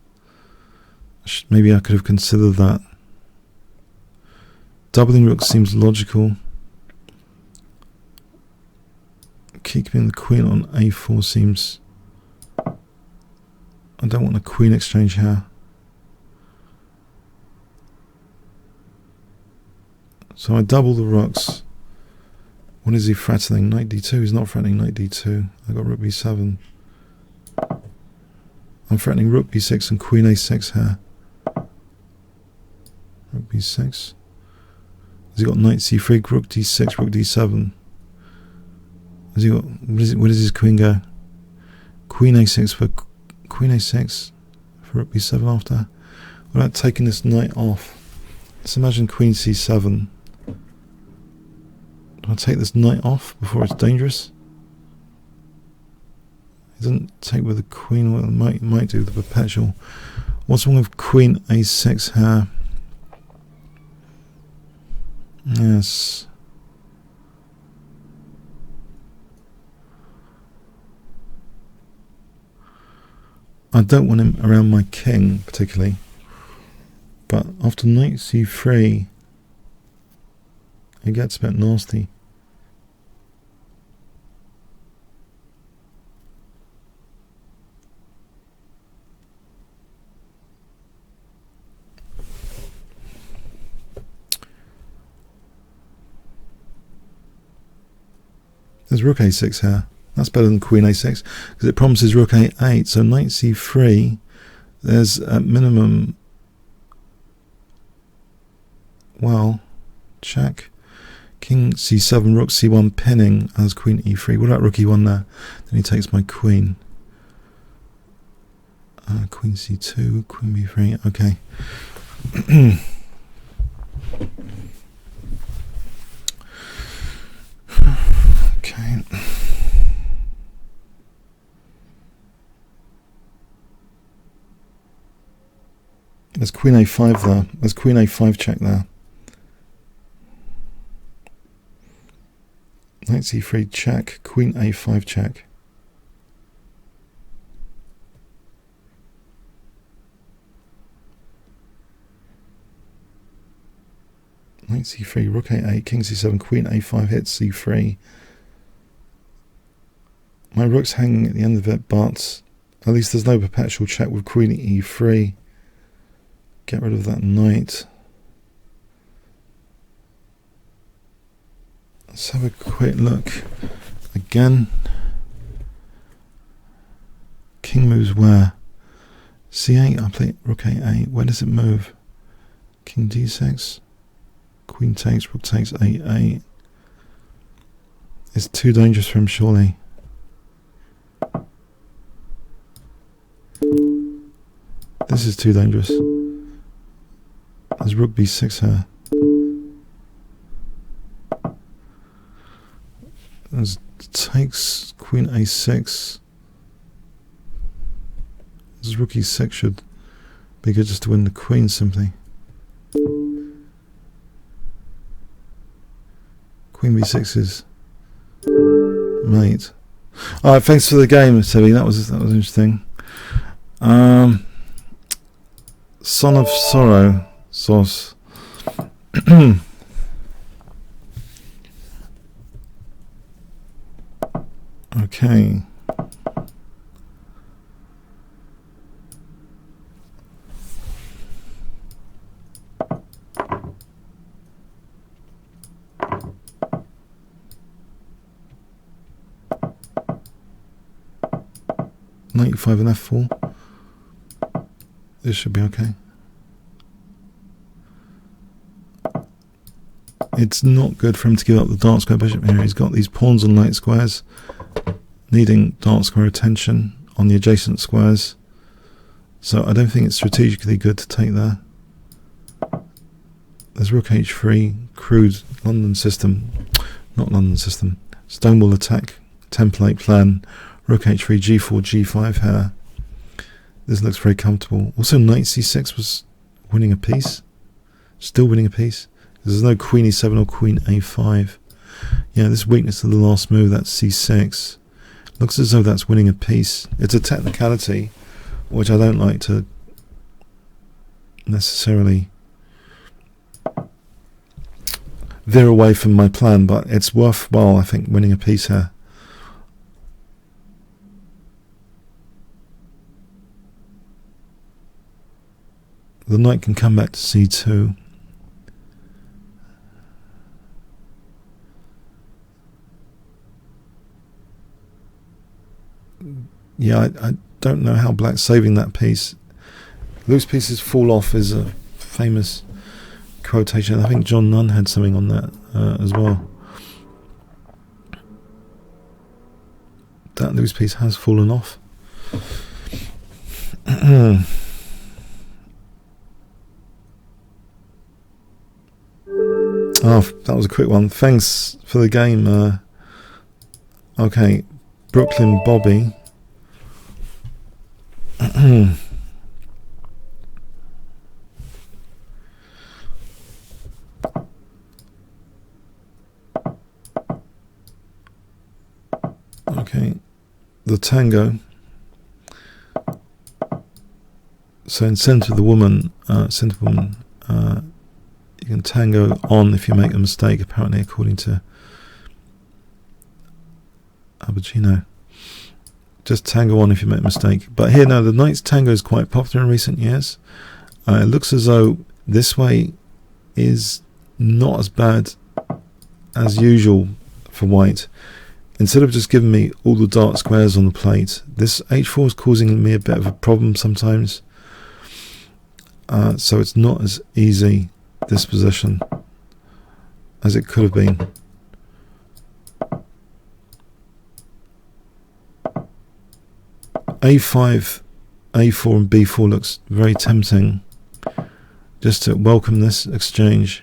Maybe I could have considered that. Doubling rook seems logical. Keeping the queen on a4 seems... I don't want a queen exchange here. So I double the rooks. What is he threatening? Knight d2. He's not threatening knight d2. I got rook b7. I'm threatening rook b6 and queen a6 here. Rook b6. Has he got knight c3, rook d6, rook d7? Has he got... Where does his queen go? Queen a6 for... Queen a6 for rook b7 after. What about taking this knight off? Let's imagine queen c7. Do I take this knight off before it's dangerous? He doesn't take with the queen. Well, it might do the perpetual. What's wrong with queen a6 here? Yes. I don't want him around my king particularly, but after knight c3 it gets a bit nasty. There's rook a6 here. That's better than queen a6 because it promises rook a8. So knight c3, there's at minimum, well, check. King c7, rook c1 pinning as queen e3. What about rook e1 there? Then he takes my queen. Queen c2, queen b3. Okay. Okay. There's queen a5 there. There's queen a5 check there. Knight c3 check. Queen a5 check. Knight c3, rook a8, king c7, queen a5 hits c3. My rook's hanging at the end of it, but at least there's no perpetual check with queen e3. Get rid of that knight. Let's have a quick look. Again. King moves where? c8, I play rook a8. Where does it move? King d6. Queen takes, rook takes a8. It's too dangerous for him, surely. This is too dangerous. There's rook b6 here. There's takes queen a6. This rook e6 should be good just to win the queen simply. Queen b6 is mate. Alright, thanks for the game, Sebby. That was interesting. Son of Sorrow. Sauce. Okay. Knight e5 and f4. This should be okay. It's not good for him to give up the dark square bishop here. He's got these pawns on light squares. needing dark square attention on the adjacent squares. So I don't think it's strategically good to take there. There's rook h3, crude London system, not London system, Stonewall attack, template plan, rook h3, g4, g5 here. This looks very comfortable. Also knight c6 was winning a piece, still winning a piece. There's no queen e7 or queen a5. Yeah, this weakness of the last move, that's c6. Looks as though that's winning a piece. It's a technicality, which I don't like to necessarily veer away from my plan, but it's worthwhile, I think, winning a piece here. The knight can come back to c2. Yeah, I don't know how black's saving that piece. Loose pieces fall off is a famous quotation. I think John Nunn had something on that as well. That loose piece has fallen off. Oh, that was a quick one. Thanks for the game. Okay, Brooklyn Bobby. Okay, the tango. So in centre of the woman, you can tango on if you make a mistake, apparently, according to Abugino. Just tango on if you make a mistake. But here, no, the knight's tango is quite popular in recent years. It looks as though this way is not as bad as usual for white. Instead of just giving me all the dark squares on the plate, this h4 is causing me a bit of a problem sometimes. So it's not as easy, this position, as it could have been. a5, a4 and b4 looks very tempting, just to welcome this exchange.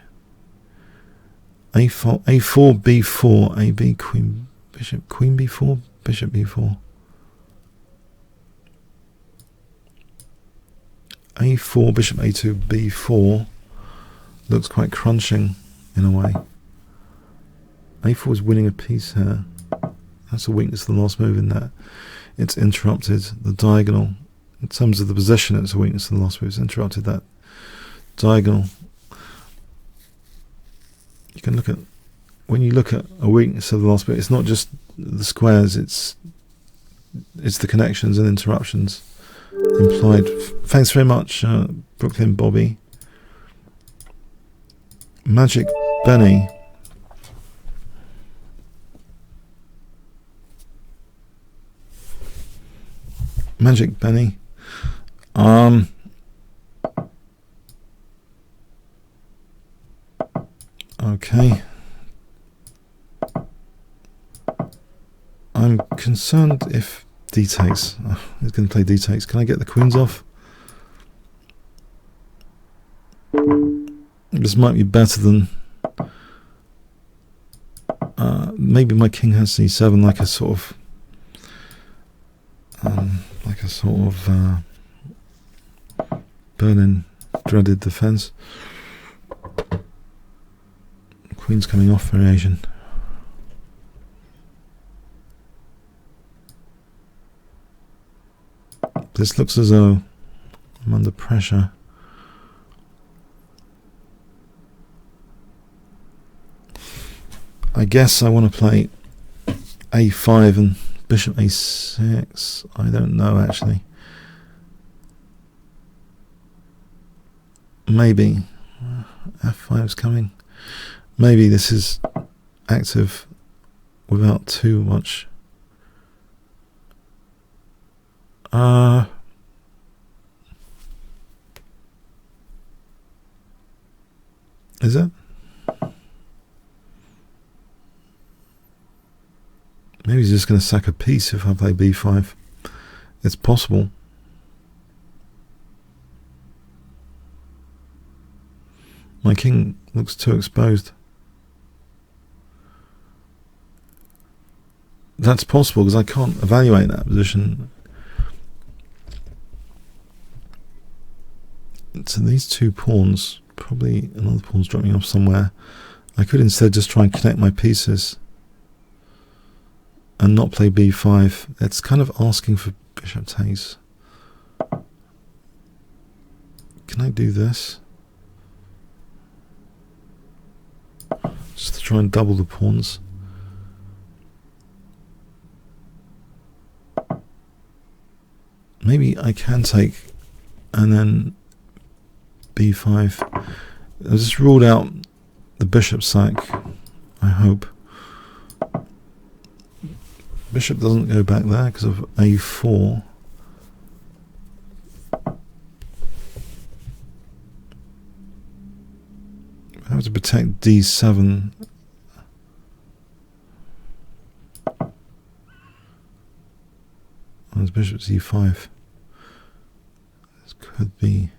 a4, b4, ab, queen, bishop, queen b4, bishop b4. a4, bishop a2, b4 looks quite crunching in a way. a4 is winning a piece here. That's a weakness of the last move in that it's interrupted the diagonal. In terms of the position, it's a weakness of the last move. It's interrupted that diagonal. You can look at, when you look at a weakness of the last move, it's not just the squares, it's the connections and interruptions implied. Thanks very much, Brooklyn Bobby. Magic Benny. Magic Benny. Okay. I'm concerned if d takes. Oh, he's going to play d takes. Can I get the queens off? This might be better than maybe my king has c7, like a sort of Berlin dreaded defense. Queen's coming off variation. This looks as though I'm under pressure. I guess I want to play a5 and bishop a6. I don't know, actually. Maybe f5 is coming. Maybe this is active without too much. Is it? Maybe he's just going to sack a piece if I play b5. It's possible. My king looks too exposed. That's possible because I can't evaluate that position. So these two pawns, probably another pawn's dropping off somewhere. I could instead just try and connect my pieces and not play b5. It's kind of asking for bishop takes. Can I do this? Just to try and double the pawns. Maybe I can take and then b5. I just ruled out the bishop sack, I hope. Bishop doesn't go back there because of a4. I have to protect d7. There's bishop c5. This could be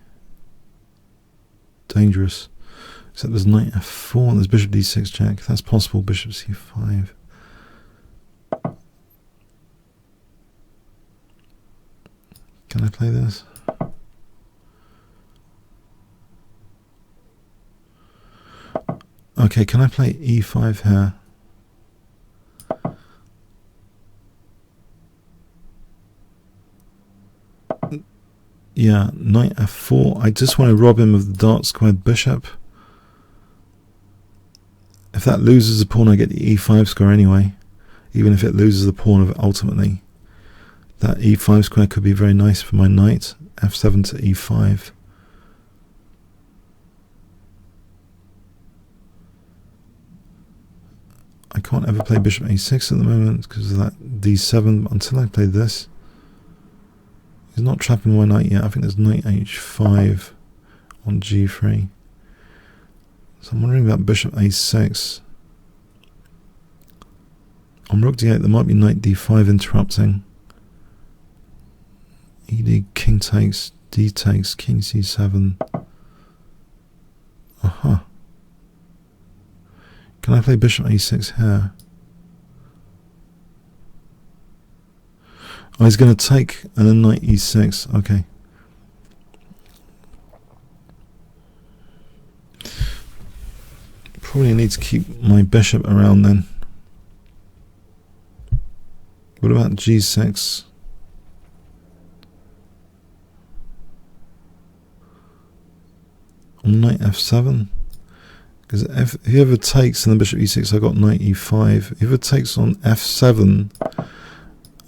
dangerous. Except there's knight f4 and there's bishop d6 check. That's possible. Bishop c5. Can I play this? Okay, can I play e5 here? Yeah, knight f4. I just want to rob him of the dark squared bishop. If that loses the pawn, I get the e5 square anyway. Even if it loses the pawn of it ultimately. That e5 square could be very nice for my knight. f7 to e5. I can't ever play bishop a6 at the moment because of that d7 until I play this. He's not trapping my knight yet. I think there's knight h5 on g3. So I'm wondering about bishop a6. On rook d8 there might be knight d5 interrupting. Ed, king takes, d takes, king c7. Aha. Can I play bishop a6 here? Oh, he's going to take and then knight e6. Okay. Probably need to keep my bishop around then. What about g6? On knight f7? Because if whoever takes and then bishop e6, I got knight e5. Whoever takes on f7,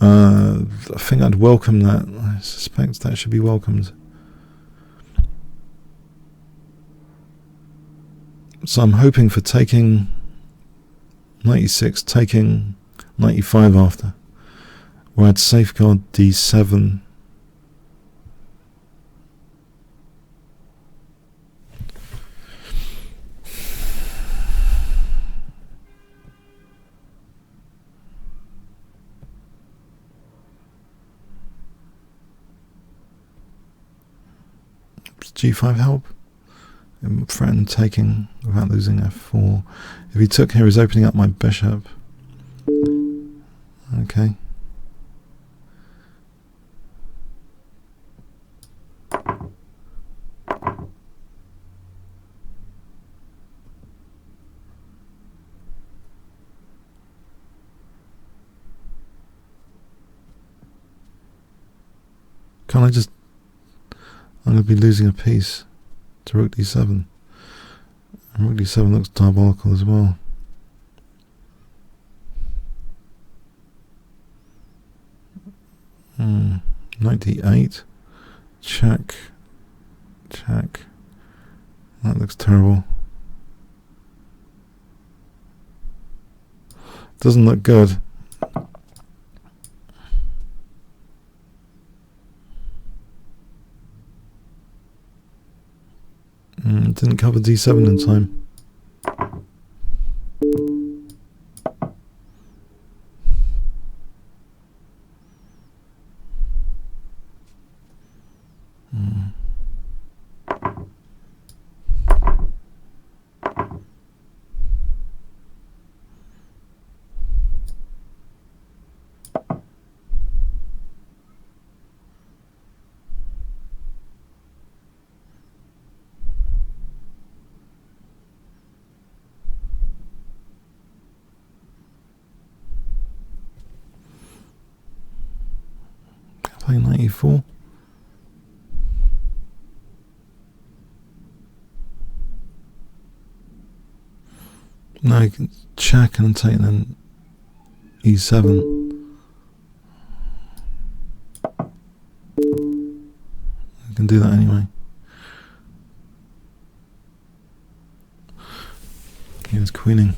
I think I'd welcome that. I suspect that should be welcomed. So I'm hoping for taking knight e6, taking knight e5 after, where I'd safeguard d7. G5 help? Threaten taking without losing f4. If he took here, he's opening up my bishop. Okay. Can't I just... I'm going to be losing a piece to rook d7. And rook d7 looks diabolical as well. Knight d8. Check. Check. That looks terrible. Doesn't look good. Didn't cover d7 in time. Play knight e4. No, you can check and take then e7. You can do that anyway. Here's queening.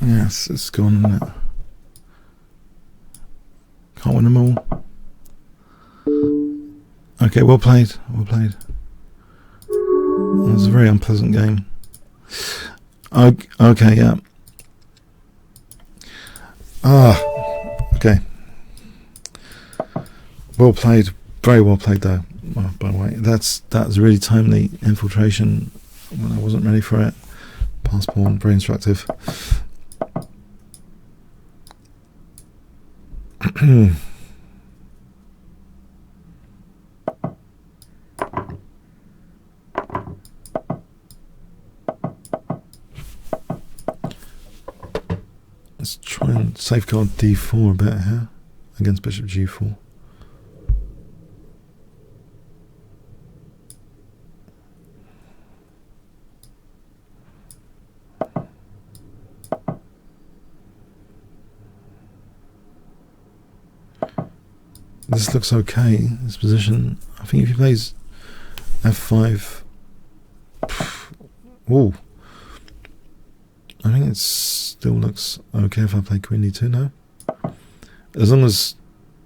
Yes, it's gone, isn't it? Can't win them all. Okay, well played. Well played. It was a very unpleasant game. Okay, yeah. Okay. Well played. Very well played, though. Oh, by the way, that was a really timely infiltration when I wasn't ready for it. Pass pawn, very instructive. Let's try and safeguard d4 a bit here against bishop g4. This looks okay, this position. I think if he plays f5, whoa, I think it still looks okay if I play queen d2 now. As long as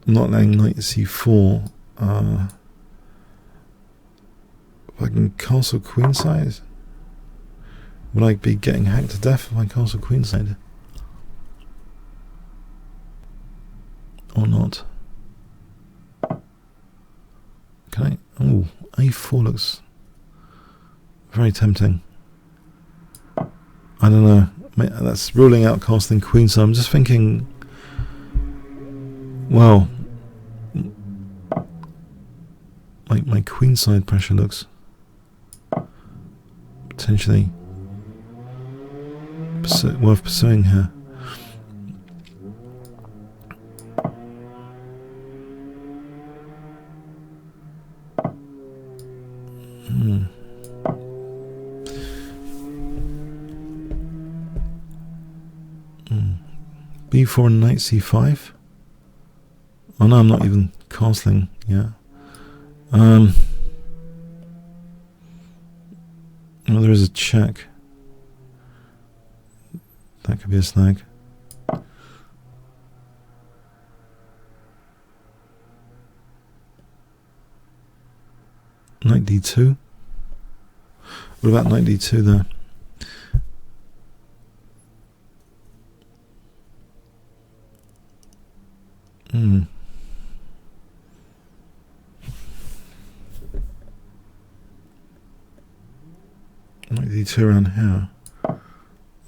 I'm not letting knight c4, if I can castle queenside, would I be getting hacked to death if I castle queenside? Or not? Okay. Oh, a4 looks very tempting. I don't know. That's ruling out castling queen, so I'm just thinking, well, like my queenside pressure looks potentially worth pursuing here. b4 and knight c5. Oh no, I'm not even castling. Yeah. Well, there is a check. That could be a snag. Knight d2. What about knight d2 there? Knight d2 around here.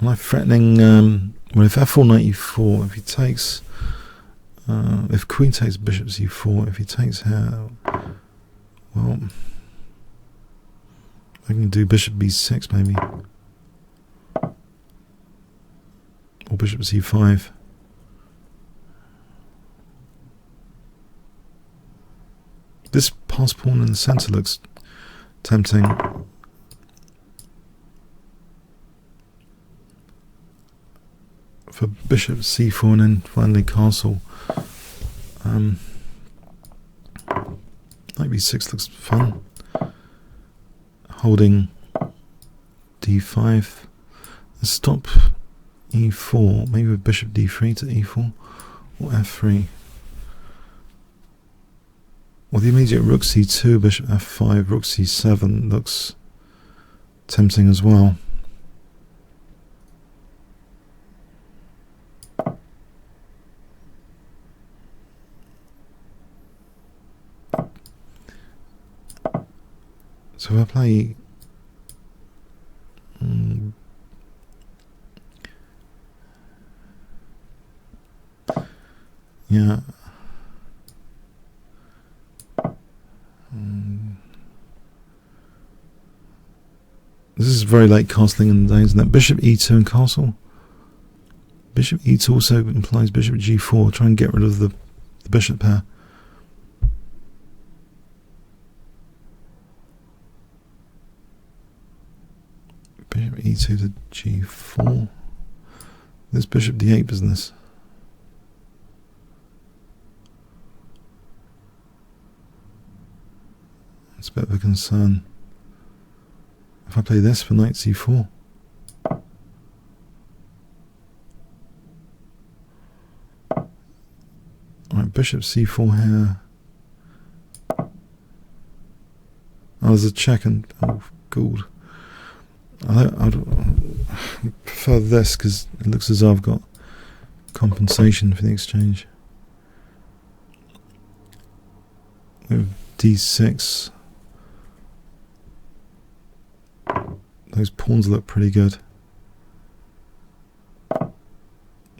Am I threatening? Well, if f4 knight e4, if he takes, if queen takes bishop c4, if he takes here, well, I can do bishop b6 maybe, or bishop c5. This pass pawn in the center looks tempting. For bishop c4 and then finally castle. Knight b6 looks fun. Holding d5. Let's stop e4. Maybe with bishop d3 to e4 or f3. Well, the immediate rook c2, bishop f5, rook c7 looks tempting as well. So if I play Yeah. This is very late castling in the day, isn't it? Bishop e2 and castle. Bishop e2 also implies bishop g4. Try and get rid of the bishop pair. Bishop e2 to g4. This bishop d8 business. It's a bit of a concern. If I play this for knight c4. Alright, bishop c4 here. Oh, there's a check and... oh, gold. I'd prefer this because it looks as though I've got compensation for the exchange. With d6. Those pawns look pretty good.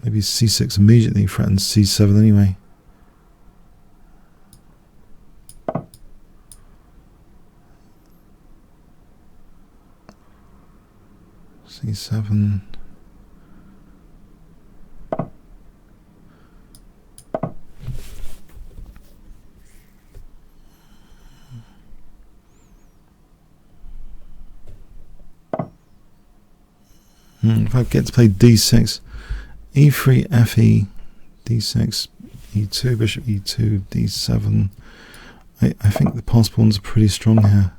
Maybe c6 immediately threatens c7 anyway. c7. If I get to play d6, e3, fe, d6, e2, bishop e2, d7. I think the pass pawns are pretty strong here.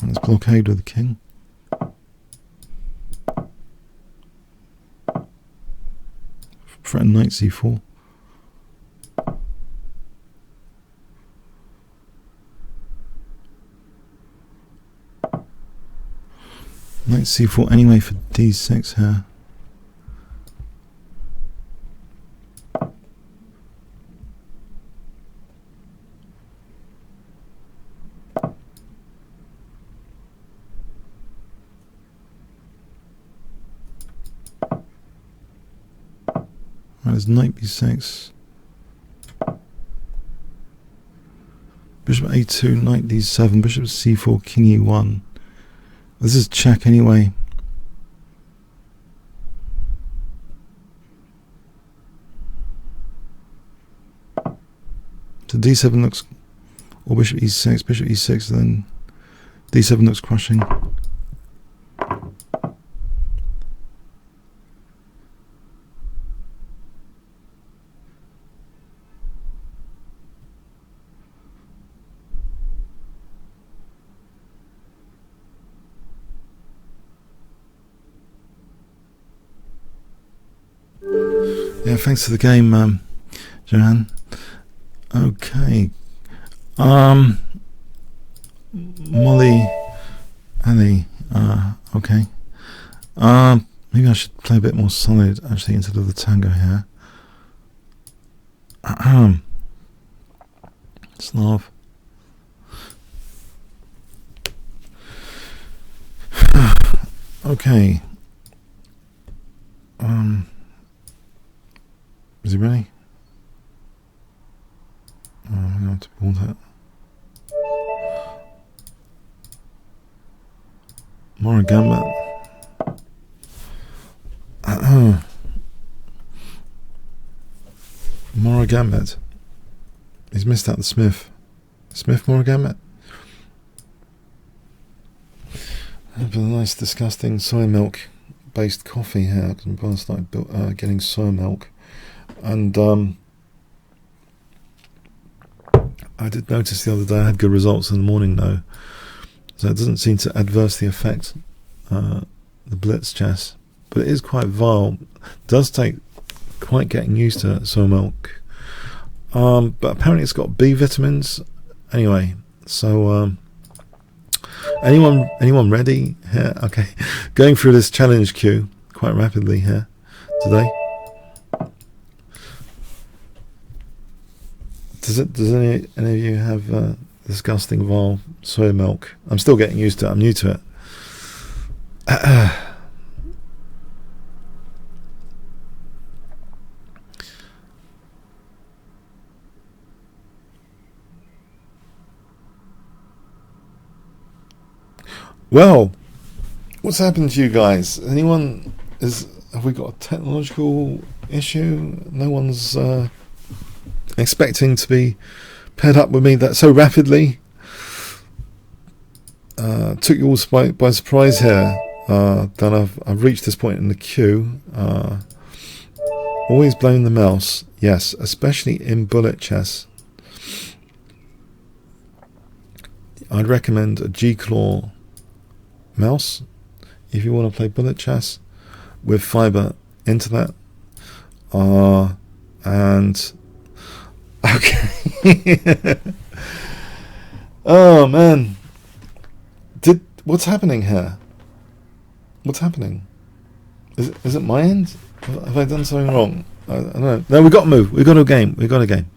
Let's blockade with the king. Threaten knight c4. Knight c4 anyway for d6 here. There's knight b6. Bishop a2, knight d7, bishop c4, king e1. This is check anyway. So d7 looks, or bishop e6, then d7 looks crushing. Yeah, thanks for the game, Joanne. Okay. Molly, Ali. Okay. Maybe I should play a bit more solid actually instead of the tango here. Slav. Okay. Is he ready? I'm going to have to pull that. More gambit. More gambit. He's missed out the Smith. Smith more gambit. I've got a nice disgusting soy milk based coffee here because I started getting soy milk. And I did notice the other day I had good results in the morning though, so it doesn't seem to adversely affect the Blitz chess, but it is quite vile. It does take quite getting used to soy milk, but apparently it's got B vitamins anyway. So anyone ready here? Okay, going through this challenge queue quite rapidly here today. Does any of you have disgusting vile soy milk? I'm still getting used to it. I'm new to it. Well, what's happened to you guys? Anyone have we got a technological issue? No one's expecting to be paired up with me that so rapidly. Took you all by surprise here. That I've reached this point in the queue. Always blame the mouse. Yes, especially in bullet chess. I'd recommend a G-Claw mouse if you want to play bullet chess with fiber into that. And okay. Oh man, what's happening here? What's happening? Is it my end? Have I done something wrong? I don't know. No, we got to move. We got a game. We got a game.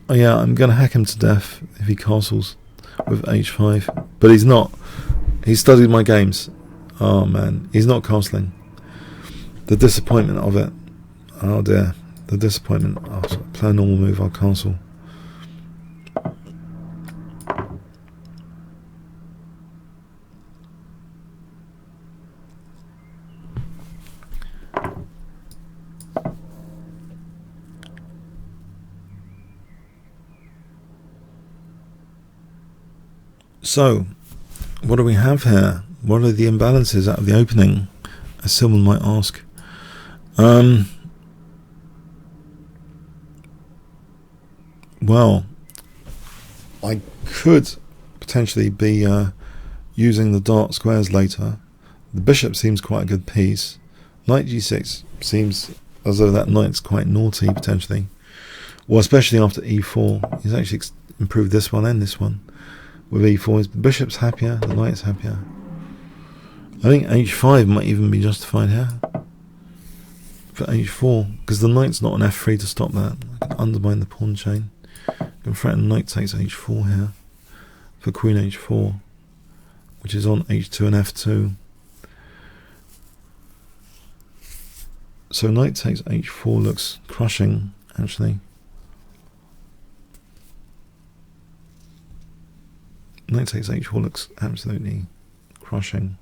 Oh yeah, I'm going to hack him to death if he castles with h5. But he's not. He studied my games. Oh man, he's not castling. The disappointment of it. Oh dear. The disappointment. I'll play a normal move, I'll castle. So, what do we have here? What are the imbalances out of the opening? As someone might ask. Well, I could potentially be using the dark squares later. The bishop seems quite a good piece. Knight g6 seems as though that knight's quite naughty potentially. Well, especially after e4. He's actually improved this one and this one. With e4, the bishop's happier, the knight's happier. I think h5 might even be justified here for h4, because the knight's not on f3 to stop that. I can undermine the pawn chain. I can threaten knight takes h4 here for queen h4, which is on h2 and f2. So knight takes h4 looks crushing, actually. Knight takes h4 looks absolutely crushing.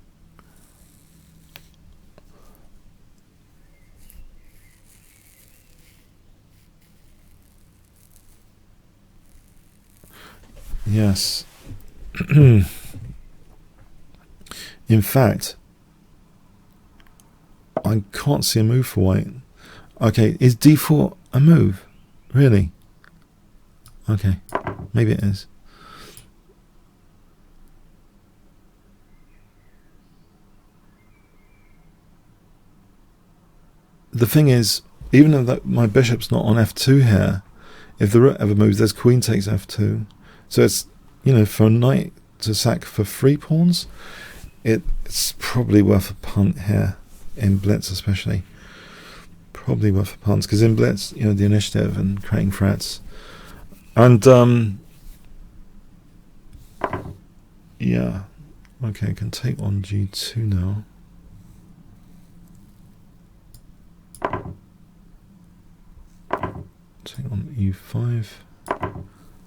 Yes. In fact, I can't see a move for white. Okay, is d4 a move? Really? Okay, maybe it is. The thing is, even though my bishop's not on f2 here, if the rook ever moves, there's queen takes f2. So it's, you know, for a knight to sack for 3 pawns, it's probably worth a punt here, in Blitz especially. Probably worth a punt, because in Blitz, you know, the initiative and creating threats. And, yeah. Okay, I can take on g2 now. Take on e5.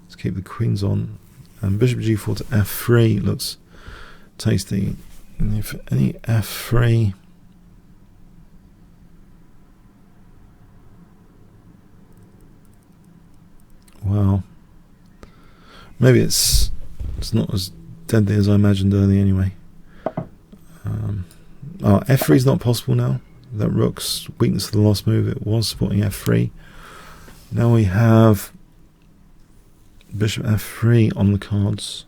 Let's keep the queens on. And bishop g4 to f3 looks tasty. And if any f3, well, maybe it's not as deadly as I imagined earlier anyway. Oh, f3 is not possible now. That rook's weakness of the last move, it was supporting f3. Now we have bishop f3 on the cards.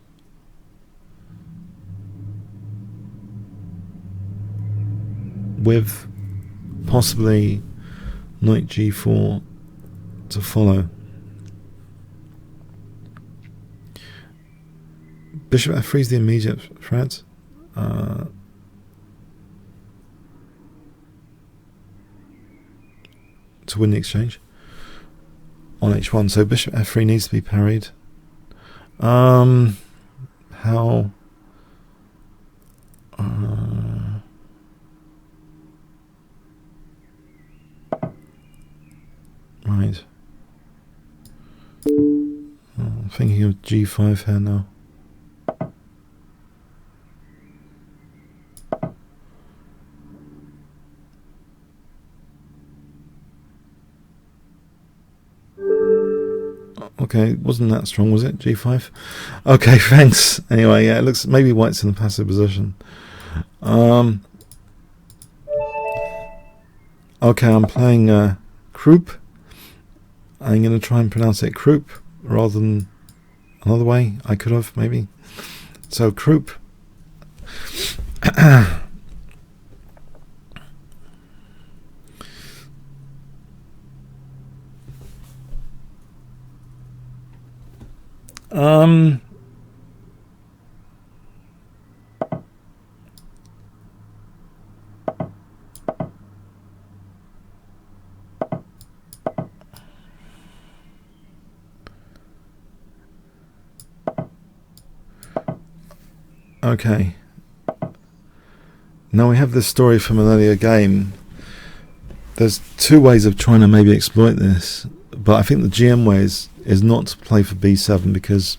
With possibly knight g4 to follow. Bishop f3 is the immediate threat. to win the exchange on h1. So bishop f3 needs to be parried. How? Right. I'm thinking of g5 here now. Okay, wasn't that strong, was it? G5. Okay, thanks. Anyway, yeah, it looks maybe white's in the passive position. Okay, I'm playing croup. I'm going to try and pronounce it croup rather than another way. I could have maybe. So croup. Okay. Now we have this story from an earlier game. There's two ways of trying to maybe exploit this, but I think the GM way is not to play for b7, because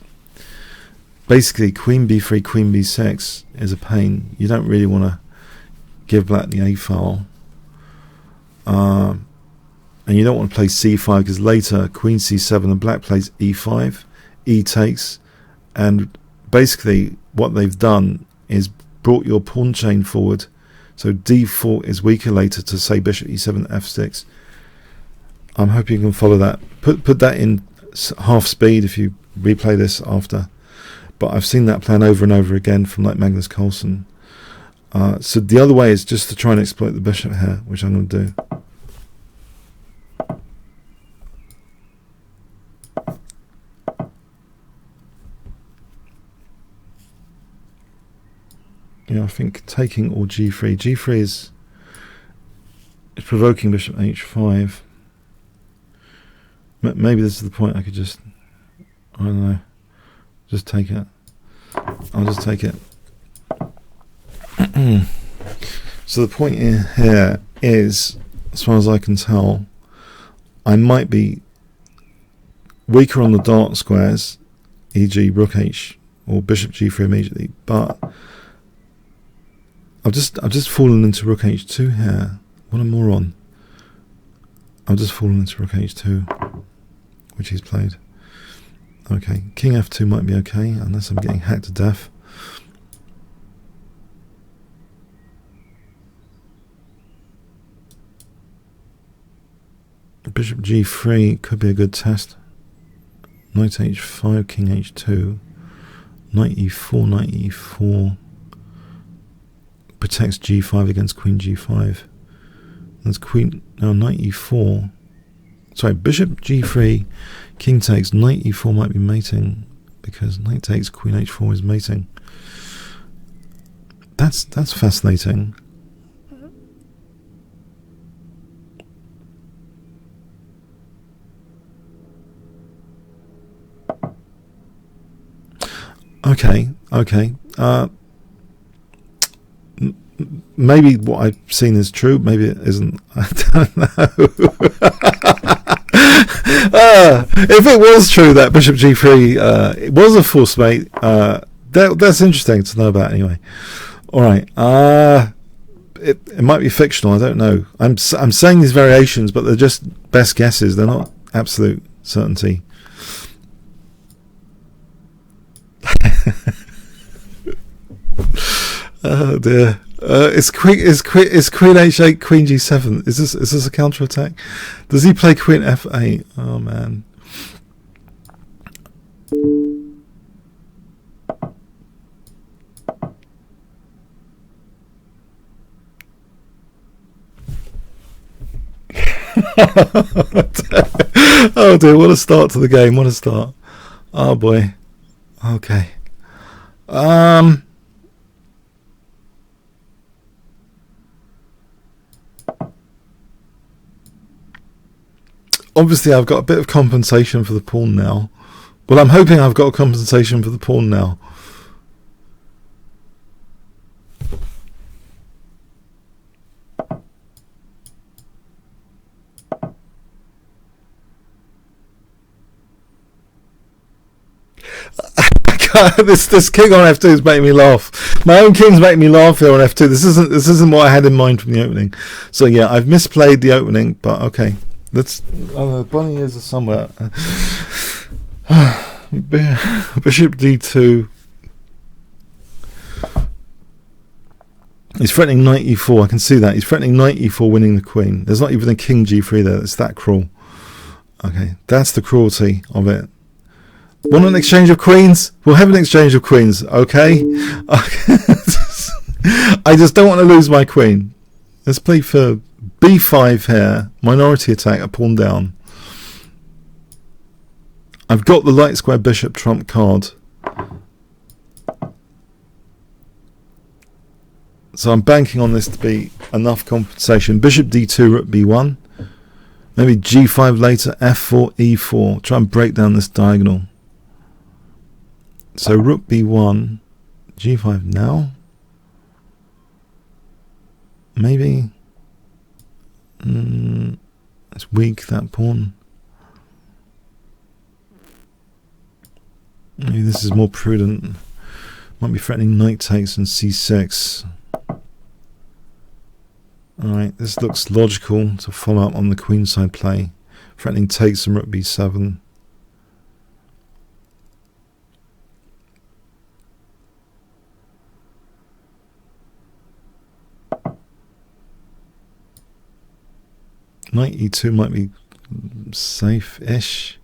basically queen b3, queen b6 is a pain. You don't really want to give black the a file, and you don't want to play c5, because later queen c7 and black plays e5, e takes, and basically what they've done is brought your pawn chain forward. So d4 is weaker later to say bishop e7, f6. I'm hoping you can follow that. Put that in half speed if you replay this after. But I've seen that plan over and over again from like Magnus Carlsen. So the other way is just to try and exploit the bishop here, which I'm going to do. Yeah, I think taking or g3. G3 is provoking bishop h5. Maybe this is the point. I could just, I don't know, just take it. I'll just take it. So the point here is, as far as I can tell, I might be weaker on the dark squares, e.g. rook h or bishop g3 immediately, but I've just fallen into rook h2 here. What a moron. I've just fallen into rook h2, which he's played. Okay, king f2 might be okay, unless I'm getting hacked to death. Bishop g3 could be a good test. Knight h5, king h2, knight e4, knight e4. Protects g5 against queen g5. That's queen, now knight e4. Sorry, bishop g3, king takes, knight e4 might be mating, because knight takes, queen h4 is mating. That's fascinating. Okay. Maybe what I've seen is true, maybe it isn't. I don't know. If it was true that bishop g3 it was a false mate, that's interesting to know about anyway. Alright, it might be fictional, I don't know. I'm saying these variations, but they're just best guesses, they're not absolute certainty. Oh dear. Is queen h8, queen g7? Is this a counter attack? Does he play queen f8? Oh man. Oh dear, what a start to the game, what a start. Oh boy. Okay. Obviously, I've got a bit of compensation for the pawn now. Well, I'm hoping I've got a compensation for the pawn now. This king on f2 is making me laugh. My own king's making me laugh here on f2. This isn't what I had in mind from the opening. So yeah, I've misplayed the opening, but okay. Let's. Oh, bunny ears are somewhere. Bishop d2. He's threatening knight e4. I can see that. He's threatening knight e4, winning the queen. There's not even a king g3 there. It's that cruel. Okay, that's the cruelty of it. Want an exchange of queens? We'll have an exchange of queens, okay? I just don't want to lose my queen. Let's play for b5 here. Minority attack, a pawn down. I've got the light square bishop trump card. So I'm banking on this to be enough compensation. Bishop d2, rook b1. Maybe g5 later, f4, e4. Try and break down this diagonal. So rook b1, g5 now. Maybe. It's weak, that pawn. Maybe this is more prudent. Might be threatening knight takes and c6. Alright, this looks logical to follow up on the queenside play. Threatening takes and rook b7. Knight e2 might be safe-ish,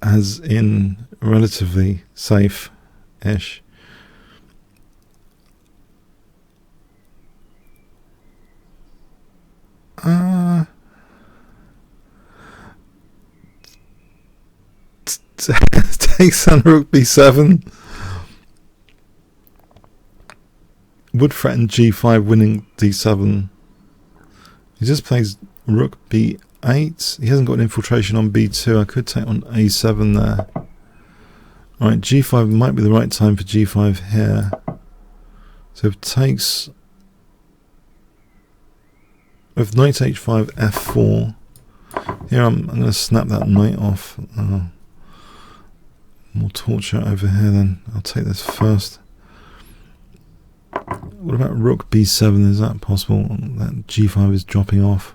as in relatively safe-ish. Takes on rook b7. Would threaten g5, winning d7. He just plays rook b8. He hasn't got an infiltration on b2. I could take on a7 there. Alright, g5 might be the right time for g5 here. So if it takes... with knight h5, f4. Here I'm going to snap that knight off. More torture over here then. I'll take this first. What about rook b7? Is that possible? That g5 is dropping off.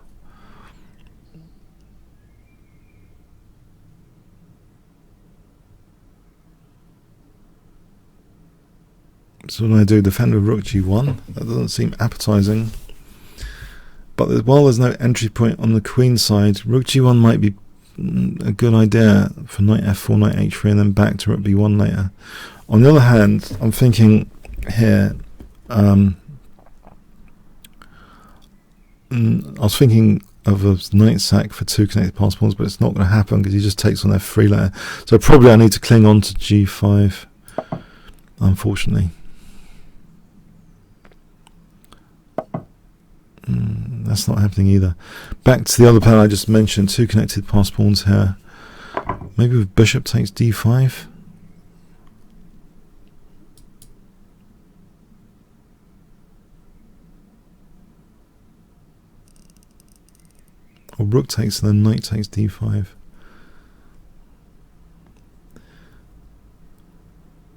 So what do I do? Defend with rook g1? That doesn't seem appetizing. But while there's no entry point on the queen side, rook g1 might be a good idea for knight f4, knight h3, and then back to rook b1 later. On the other hand, I'm thinking here... I was thinking of a knight sack for two connected pass pawns, but it's not going to happen because he just takes on f3 later. So probably I need to cling on to g5, unfortunately. That's not happening either. Back to the other plan I just mentioned, two connected pass pawns here. Maybe with bishop takes d5. Or rook takes and then knight takes d5.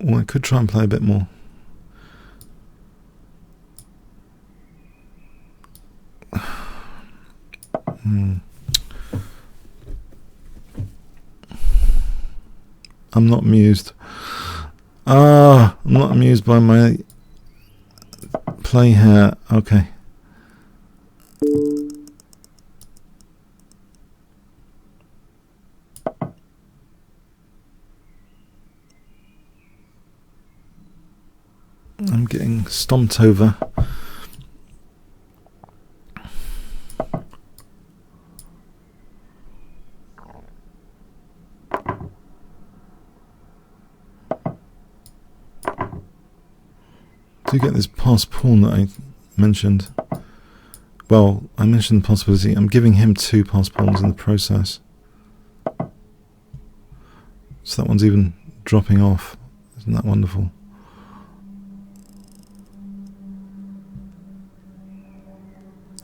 Or I could try and play a bit more. I'm not amused. I'm not amused by my play here. Okay. I'm getting stomped over. Do get this pass pawn that I mentioned. Well, I mentioned the possibility. I'm giving him 2 pass pawns in the process. So that one's even dropping off. Isn't that wonderful?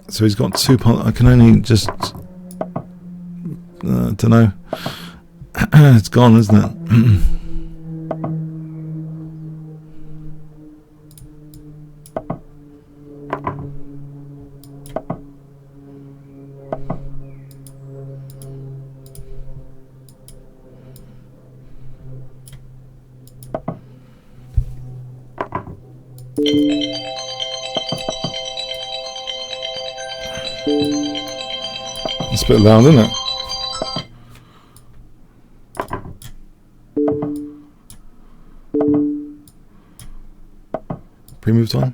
So he's got 2 pawns. I can only just... don't know. It's gone, isn't it? It's a bit loud, isn't it? Pre-move time.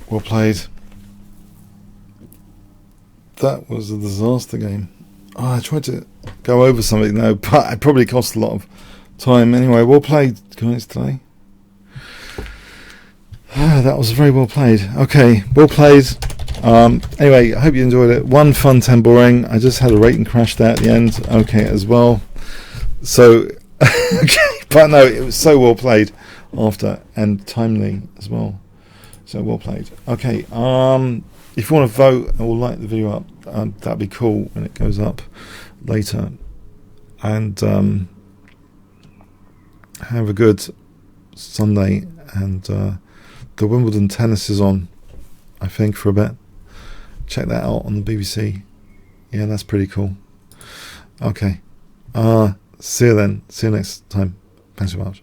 Well played. That was a disaster game. Oh, I tried to go over something though, but it probably cost a lot of time. Anyway, well played, guys, today. That was very well played. Okay, well played. Anyway, I hope you enjoyed it. 1 fun, 10 boring. I just had a rating crash there at the end. Okay, as well. So, okay, but no, it was so well played after and timely as well. So well played. Okay, if you want to vote or like the video up, that'd be cool when it goes up later. And have a good Sunday. And the Wimbledon tennis is on, I think, for a bit. Check that out on the BBC. Yeah, that's pretty cool. Okay. See you then. See you next time. Thanks so much.